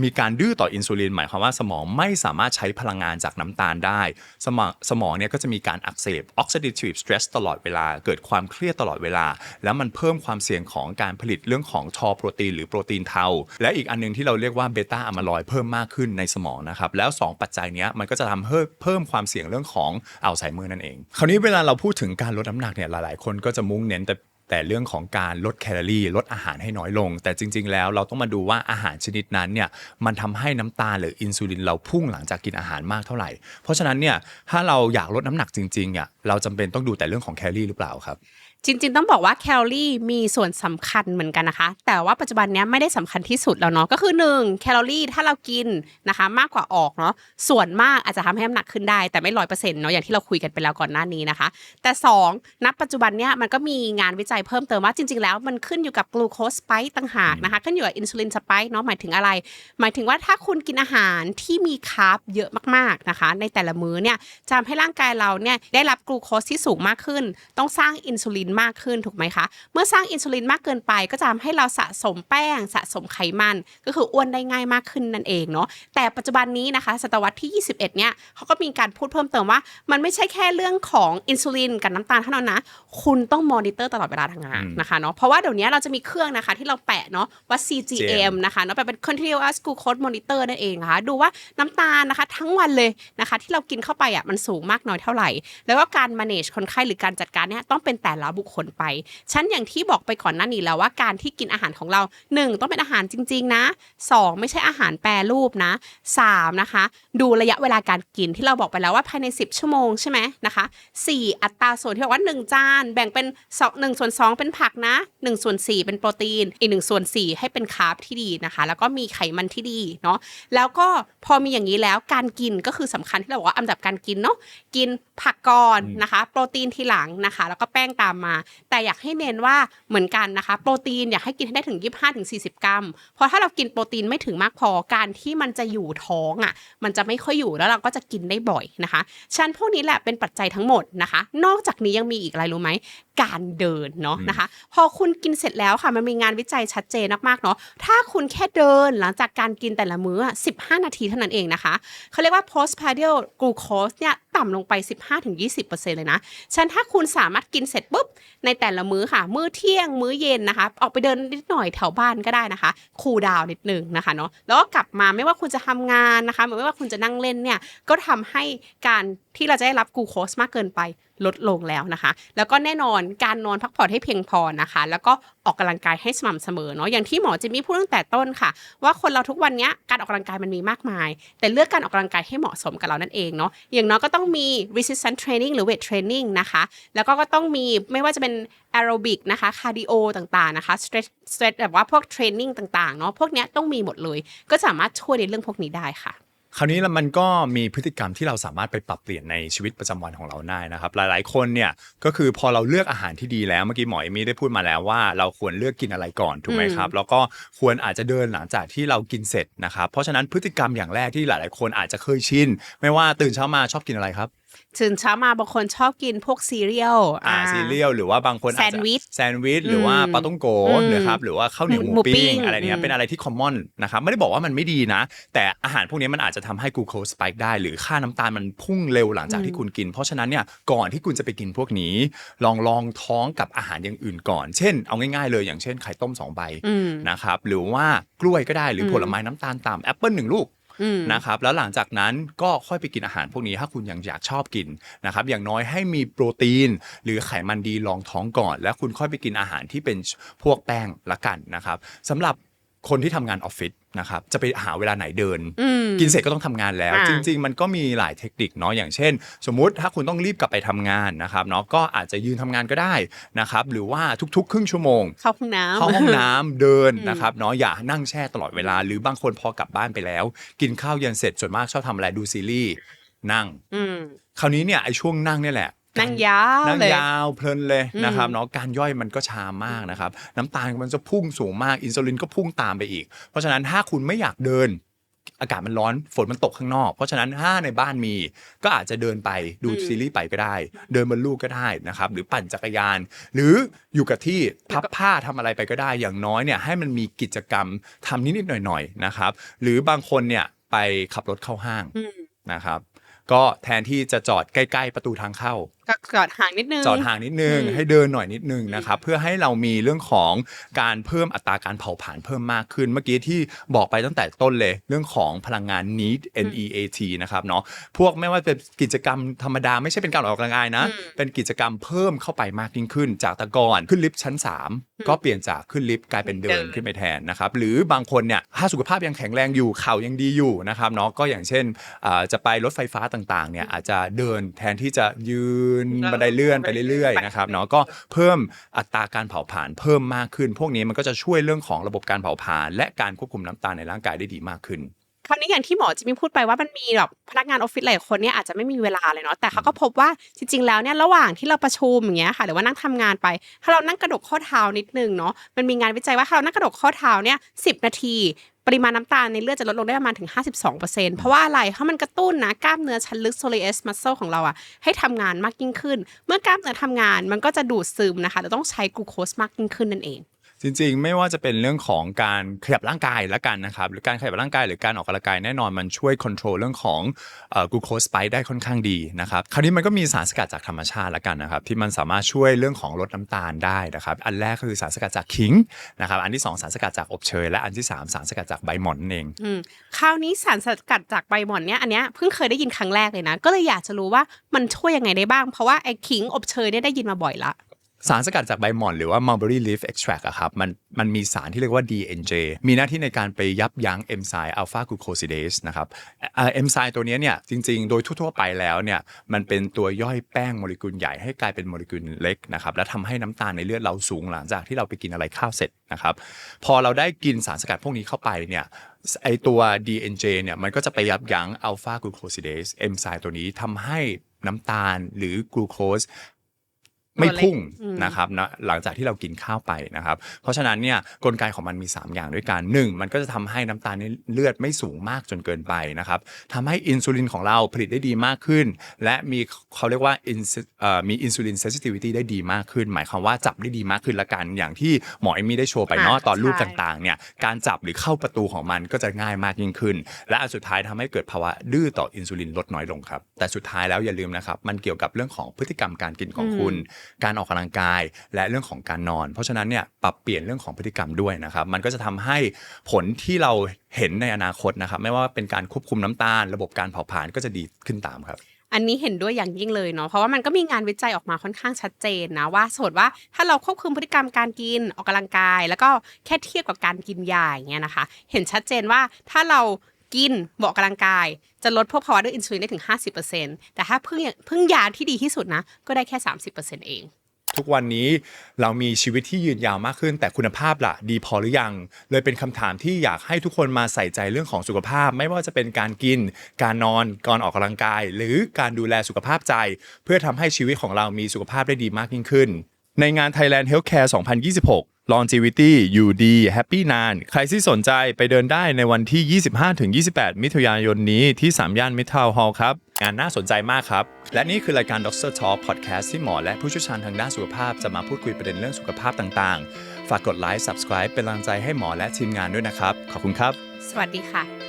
มีการดื้อต่ออินซูลินหมายความว่าสมองไม่สามารถใช้พลังงานจากน้ำตาลได้สมองเนี่ยก็จะมีการอักเสบ oxidative stress ตลอดเวลาเกิดความเครียดตลอดเวลาแล้วมันเพิ่มความเสี่ยงของการผลิตเรื่องของทอโปรตีนหรือโปรตีนเทาและอีกอันนึงที่เราเรียกว่าเบต้าอะมาลอยด์เพิ่มมากขึ้นในสมองนะครับแล้ว2ปัจจัยนี้มันก็จะทำให้เพิ่มความเสี่ยงเรื่องของอัลไซเมอร์นั่นเองคราวนี้เวลาเราพูดถึงการลดน้ำหนักเนี่ยหลายๆคนก็จะมุ่งเน้นแต่เรื่องของการลดแคลอรี่ลดอาหารให้น้อยลงแต่จริงๆแล้วเราต้องมาดูว่าอาหารชนิดนั้นเนี่ยมันทำให้น้ำตาลหรืออินซูลินเราพุ่งหลังจากกินอาหารมากเท่าไหร่เพราะฉะนั้นเนี่ยถ้าเราอยากลดน้ำหนักจริงๆอ่ะเราจำเป็นต้องดูแต่เรื่องของแคลอรี่หรือเปล่าครับจริงๆต้องบอกว่าแคลอรี่มีส่วนสำคัญเหมือนกันนะคะแต่ว่าปัจจุบันนี้ไม่ได้สำคัญที่สุดแล้วเนาะก็คือ1แคลอรี่ถ้าเรากินนะคะมากกว่าออกเนาะส่วนมากอาจจะทำให้น้ำหนักขึ้นได้แต่ไม่ 100% เนาะอย่างที่เราคุยกันไปแล้วก่อนหน้านี้นะคะแต่2ณปัจจุบันเนี้ยมันก็มีงานวิจัยเพิ่มเติมว่าจริงๆแล้วมันขึ้นอยู่กับกลูโคสสไปค์ต่างหากนะคะขึ้นอยู่กับอินซูลินสไปค์เนาะหมายถึงอะไรหมายถึงว่าถ้าคุณกินอาหารที่มีคาร์บเยอะมากๆนะคะในแต่ละมื้อเนี่ยจะทำให้ร่างกายเราเนี่ยได้รับกลูโคสที่สูงมากขึ้นต้องสร้างอินซูลินมากขึ้นถูกไหมคะเมื่อสร้างอินซูลินมากเกินไปก็จะทำให้เราสะสมแป้งสะสมไขมันก็คืออ้วนได้ง่ายมากขึ้นนั่นเองเนาะแต่ปัจจุบันนี้นะคะศตวรรษที่21เนี่ยเขาก็มีการพูดเพิ่มเติมว่ามันไม่ใช่แค่เรื่องของอินซูลินกับน้ำตาลเท่านั้นนะคุณต้องมอนิเตอร์ตลอดเวลาทางงานนะคะเนาะเพราะว่าเดี๋ยวนี้เราจะมีเครื่องนะคะที่เราแปะเนาะว่า CGM นะคะเนาะเป็น continuous glucose monitor นั่นเองนะคะดูว่าน้ำตาลนะคะทั้งวันเลยนะคะที่เรากินเข้าไปอ่ะมันสูงมากน้อยเท่าไหร่แล้วก็การ manage คนไข้หรือการจัดการเนี่ยต้องเป็นแต่ละบุคคลไปฉันอย่างที่บอกไปก่อนหน้านี้แล้วว่าการที่กินอาหารของเรา1ต้องเป็นอาหารจริงๆนะ2ไม่ใช่อาหารแปรรูปนะ3นะคะดูระยะเวลาการกินที่เราบอกไปแล้วว่าภายใน10ชั่วโมงใช่ไหมนะคะ4อัตราส่วนที่บอกว่า1จานแบ่งเป็น1/2เป็นผักนะ1/4เป็นโปรตีนอีก1/4ให้เป็นคาร์บที่ดีนะคะแล้วก็มีไขมันที่ดีเนาะแล้วก็พอมีอย่างนี้แล้วการกินก็คือสำคัญที่เราบอกว่าอันดับการกินเนาะกินผักก่อนนะคะโปรตีนทีหลังนะคะแล้วก็แป้งตามมาแต่อยากให้เน้นว่าเหมือนกันนะคะโปรตีนอยากให้กินให้ได้ถึง 25-40 กรัมเพราะถ้าเรากินโปรตีนไม่ถึงมากพอการที่มันจะอยู่ท้องอ่ะมันจะไม่ค่อยอยู่แล้วเราก็จะกินได้บ่อยนะคะฉะนั้นพวกนี้แหละเป็นปัจจัยทั้งหมดนะคะนอกจากนี้ยังมีอีกอะไรรู้ไหมการเดินเนาะนะคะพอคุณกินเสร็จแล้วค่ะมันมีงานวิจัยชัดเจนมากๆเนาะถ้าคุณแค่เดินหลังจากการกินแต่ละมื้อ15 นาทีเท่านั้นเองนะคะเขาเรียกว่า postprandial glucose เนี่ยต่ำลงไป 15-20% เลยนะฉะนั้นถ้าคุณสามารถกินเสร็จปุ๊บในแต่ละมื้อค่ะมื้อเที่ยงมื้อเย็นนะคะออกไปเดินนิดหน่อยแถวบ้านก็ได้นะคะคูลดาวน์นิดนึงนะคะเนาะแล้วก็กลับมาไม่ว่าคุณจะทำงานนะคะไม่ว่าคุณจะนั่งเล่นเนี่ยก็ทำให้การที่เราจะได้รับกลูโคสมากเกินไปลดลงแล้วนะคะแล้วก็แน่นอนการนอนพักผ่อนให้เพียงพอนะคะแล้วก็ออกกำลังกายให้สม่ำเสมอเนาะอย่างที่หมอจิมมี่พูดตั้งแต่ต้นค่ะว่าคนเราทุกวันนี้การออกกำลังกายมันมีมากมายแต่เลือกการออกกำลังกายให้เหมาะสมกับเรานั่นเองเนาะอย่างน้อยก็ต้องมี resistance training หรือ weight training นะคะแล้วก็ต้องมีไม่ว่าจะเป็นแอโรบิกนะคะคาร์ดิโอต่างๆนะคะstretch แบบว่าพวกเทรนนิ่งต่างๆเนาะพวกนี้ต้องมีหมดเลยก็สามารถช่วยในเรื่องพวกนี้ได้ค่ะคราวนี้แล้วมันก็มีพฤติกรรมที่เราสามารถไปปรับเปลี่ยนในชีวิตประจำวันของเราได้นะครับหลายๆคนเนี่ยก็คือพอเราเลือกอาหารที่ดีแล้วเมื่อกี้หมอเอมี่ได้พูดมาแล้วว่าเราควรเลือกกินอะไรก่อนถูกไหมครับแล้วก็ควรอาจจะเดินหลังจากที่เรากินเสร็จนะครับเพราะฉะนั้นพฤติกรรมอย่างแรกที่หลายๆคนอาจจะเคยชินไม่ว่าตื่นเช้ามาชอบกินอะไรครับตื่นเช้ามาบางคนชอบกินพวกซีเรียลซีเรียลหรือว่าบางคนอาจจะแซนด์วิชหรือว่าปาต้องโกนะครับหรือว่าข้าวเหนียวหมูปิ้งอะไรเนี้ยเป็นอะไรที่คอมมอนนะครับไม่ได้บอกว่ามันไม่ดีนะแต่อาหารพวกนี้มันอาจจะทำให้กลูโคสสไปค์ได้หรือค่าน้ำตาลมันพุ่งเร็วหลังจากที่คุณกินเพราะฉะนั้นเนี่ยก่อนที่คุณจะไปกินพวกนี้ลองท้องกับอาหารอย่างอื่นก่อนเช่นเอาง่ายๆเลยอย่างเช่นไข่ต้ม2 ใบนะครับหรือว่ากล้วยก็ได้หรือผลไม้น้ำตาลต่ำแอปเปิ้ล1 ลูกนะครับแล้วหลังจากนั้นก็ค่อยไปกินอาหารพวกนี้ถ้าคุณยังอยากชอบกินนะครับอย่างน้อยให้มีโปรตีนหรือไขมันดีรองท้องก่อนแล้วคุณค่อยไปกินอาหารที่เป็นพวกแป้งละกันนะครับสำหรับคนที่ทำงานออฟฟิศนะครับจะไปหาเวลาไหนเดินกินเสร็จก็ต้องทำงานแล้วจริงๆมันก็มีหลายเทคนิคเนาะอย่างเช่นสมมุติถ้าคุณต้องรีบกลับไปทำงานนะครับเนาะก็อาจจะยืนทำงานก็ได้นะครับหรือว่าทุกๆครึ่งชั่วโมงเข้าห้องน้ำเดินนะครับเนาะอย่านั่งแช่ตลอดเวลาหรือบางคนพอกลับบ้านไปแล้วกินข้าวเย็นเสร็จส่วนมากชอบทำอะไรดูซีรีส์นั่งคราวนี้เนี่ยไอ้ช่วงนั่งนี่แหละนั่งยาวเพลินเลยนะครับเนาะการย่อยมันก็ช้ามากนะครับน้ำตาลมันจะพุ่งสูงมากอินซูลินก็พุ่งตามไปอีกเพราะฉะนั้นถ้าคุณไม่อยากเดิน อากาศมันร้อนฝนมันตกข้างนอกเพราะฉะนั้นถ้าในบ้านมีก็อาจจะเดินไปดูซีรีส์ไปก็ได้เดินบนลู่ก็ได้นะครับหรือปั่นจักรยานหรืออยู่กับที่พับผ้าทำอะไรไปก็ได้อย่างน้อยเนี่ยให้มันมีกิจกรรมทำนิดๆหน่อยๆนะครับหรือบางคนเนี่ยไปขับรถเข้าห้างนะครับก็แทนที่จะจอดใกล้ๆประตูทางเข้าก็จอดห่างนิดนึงให้เดินหน่อยนิดนึงนะครับเพื่อให้เรามีเรื่องของการเพิ่มอัตราการเผาผลาญเพิ่มมากขึ้นเมื่อกี้ที่บอกไปตั้งแต่ต้นเลยเรื่องของพลังงาน NEAT นะครับเนาะพวกไม่ว่าเป็นกิจกรรมธรรมดาไม่ใช่เป็นการออกกำลังกายนะเป็นกิจกรรมเพิ่มเข้าไปมากยิ่งขึ้นจากแต่ก่อนขึ้นลิฟต์ชั้น3ก็เปลี่ยนจากขึ้นลิฟต์กลายเป็นเดินขึ้นไปแทนนะครับหรือบางคนเนี่ยถ้าสุขภาพยังแข็งแรงอยู่เข่ายังดีอยู่นะครับเนาะก็อย่างเช่นจะไปรถไฟฟ้าต่างๆเนี่ยอาจจะเดินแทนที่จะยืนบันไดเลื่อนไปเรื่อยๆนะครับเนาะก็เพิ่มอัตราการเผาผลาญเพิ่มมากขึ้นพวกนี้มันก็จะช่วยเรื่องของระบบการเผาผลาญและการควบคุมน้ำตาลในร่างกายได้ดีมากขึ้นคราวนี้อย่างที่หมอจิมมี่พูดไปว่ามันมีแบบพนักงานออฟฟิศหลายคนเนี่ยอาจจะไม่มีเวลาเลยเนาะแต่เขาก็พบว่าจริงๆแล้วเนี่ยระหว่างที่เราประชุมอย่างเงี้ยค่ะหรือว่านั่งทำงานไปถ้าเรานั่งกระดกข้อเท้านิดนึงเนาะมันมีงานวิจัยว่าถ้าเรานั่งกระดกข้อเท้าเนี่ย10 นาทีปริมาณน้ำตาลในเลือดจะลดลงได้ประมาณถึง 52% เพราะว่าอะไรเพราะมันกระตุ้นนะกล้ามเนื้อชั้นลึก soleus muscle ของเราอะให้ทำงานมากยิ่งขึ้นเมื่อกล้ามเนื้อทำงานมันก็จะดูดซึมนะคะเราต้องใช้กลูโคสมากยิ่งขึ้นนั่นเองจริงๆไม่ว่าจะเป็นเรื่องของการขยับร่างกายละกันนะครับหรือการขยับร่างกายหรือการออกกำลังกายแน่นอนมันช่วยควบคุมเรื่องของกลูโคสสไปค์ได้ค่อนข้างดีนะครับคราวนี้มันก็มีสารสกัดจากธรรมชาติละกันนะครับที่มันสามารถช่วยเรื่องของลดน้ำตาลได้นะครับอันแรกคือสารสกัดจากขิงนะครับอันที่2สารสกัดจากอบเชยและอันที่3สารสกัดจากใบหม่อนนั่นเองคราวนี้สารสกัดจากใบหม่อนเนี่ยอันเนี้ยเพิ่งเคยได้ยินครั้งแรกเลยนะก็เลยอยากจะรู้ว่ามันช่วยยังไงได้บ้างเพราะว่าไอ้ขิงอบเชยเนี่ยได้ยินมาบ่อยละสารสกัดจากใบหม่อนหรือว่า mulberry leaf extract อะครับมันมีสารที่เรียกว่า DNJ มีหน้าที่ในการไปยับยั้งเอนไซม์ alpha glucosidase นะครับเอนไซม์ตัวนี้เนี่ยจริงๆโดยทั่วๆไปแล้วเนี่ยมันเป็นตัวย่อยแป้งโมเลกุลใหญ่ให้กลายเป็นโมเลกุลเล็กนะครับและทำให้น้ำตาลในเลือดเราสูงหลังจากที่เราไปกินอะไรข้าวเสร็จนะครับพอเราได้กินสารสกัดพวกนี้เข้าไปเนี่ยไอตัว DNJ เนี่ยมันก็จะไปยับยั้ง alpha glucosidase เอนไซม์ตัวนี้ทำให้น้ำตาลหรือกลูโคสไม่พุ่งนะครับนะหลังจากที่เรากินข้าวไปนะครับเพราะฉะนั้นเนี่ยกลไกของมันมี3อย่างด้วยกัน1มันก็จะทำให้น้ำตาลในเลือดไม่สูงมากจนเกินไปนะครับทำให้อินซูลินของเราผลิตได้ดีมากขึ้นและมีเขาเรียกว่ามีอินซูลินเซนซิทิวิตี้ได้ดีมากขึ้นหมายความว่าจับได้ดีมากขึ้นละกันอย่างที่หมอเอมมี่ได้โชว์ไปเนาะตอนรูปต่างๆเนี่ยการจับหรือเข้าประตูของมันก็จะง่ายมากยิ่งขึ้นและอันสุดท้ายทำให้เกิดภาวะดื้อต่ออินซูลินลดน้อยลงครับแต่สุดท้ายแล้วอย่าลืมนะครับมันเกี่ยวกับเรื่องของพฤติกรรมการกินของคุณการออกกำลังกายและเรื่องของการนอนเพราะฉะนั้นเนี่ยปรับเปลี่ยนเรื่องของพฤติกรรมด้วยนะครับมันก็จะทำให้ผลที่เราเห็นในอนาคตนะครับไม่ว่าเป็นการควบคุมน้ำตาลระบบการเผาผลาญก็จะดีขึ้นตามครับอันนี้เห็นด้วยอย่างยิ่งเลยเนาะเพราะว่ามันก็มีงานวิจัยออกมาค่อนข้างชัดเจนนะว่าสมมติว่าถ้าเราควบคุมพฤติกรรมการกินออกกำลังกายแล้วก็แค่เทียบกับการกินยาอย่างเงี้ยนะคะเห็นชัดเจนว่าถ้าเรากินออกกำลังกายจะลดพวกภาวะดื้ออินซูลินได้ถึง 50% แต่ถ้าพึ่งยาที่ดีที่สุดนะก็ได้แค่ 30% เองทุกวันนี้เรามีชีวิตที่ยืนยาวมากขึ้นแต่คุณภาพล่ะดีพอหรือยังเลยเป็นคำถามที่อยากให้ทุกคนมาใส่ใจเรื่องของสุขภาพไม่ว่าจะเป็นการกินการนอนการออกกำลังกายหรือการดูแลสุขภาพใจเพื่อทำให้ชีวิตของเรามีสุขภาพได้ดีมากยิ่งขึ้นในงาน Thailand Healthcare 2026 Longevity อยู่ดี Happy นานใครที่สนใจไปเดินได้ในวันที่ 25-28 มิถุนายนนี้ที่3ย่าน Midtown Hall ครับงานน่าสนใจมากครับและนี่คือรายการ Dr. Talk Podcast ที่หมอและผู้เชี่ยวชาญทางด้านสุขภาพจะมาพูดคุยประเด็นเรื่องสุขภาพต่างๆฝากกดไลค์ Subscribe เป็นกำลังใจให้หมอและทีมงานด้วยนะครับขอบคุณครับสวัสดีค่ะ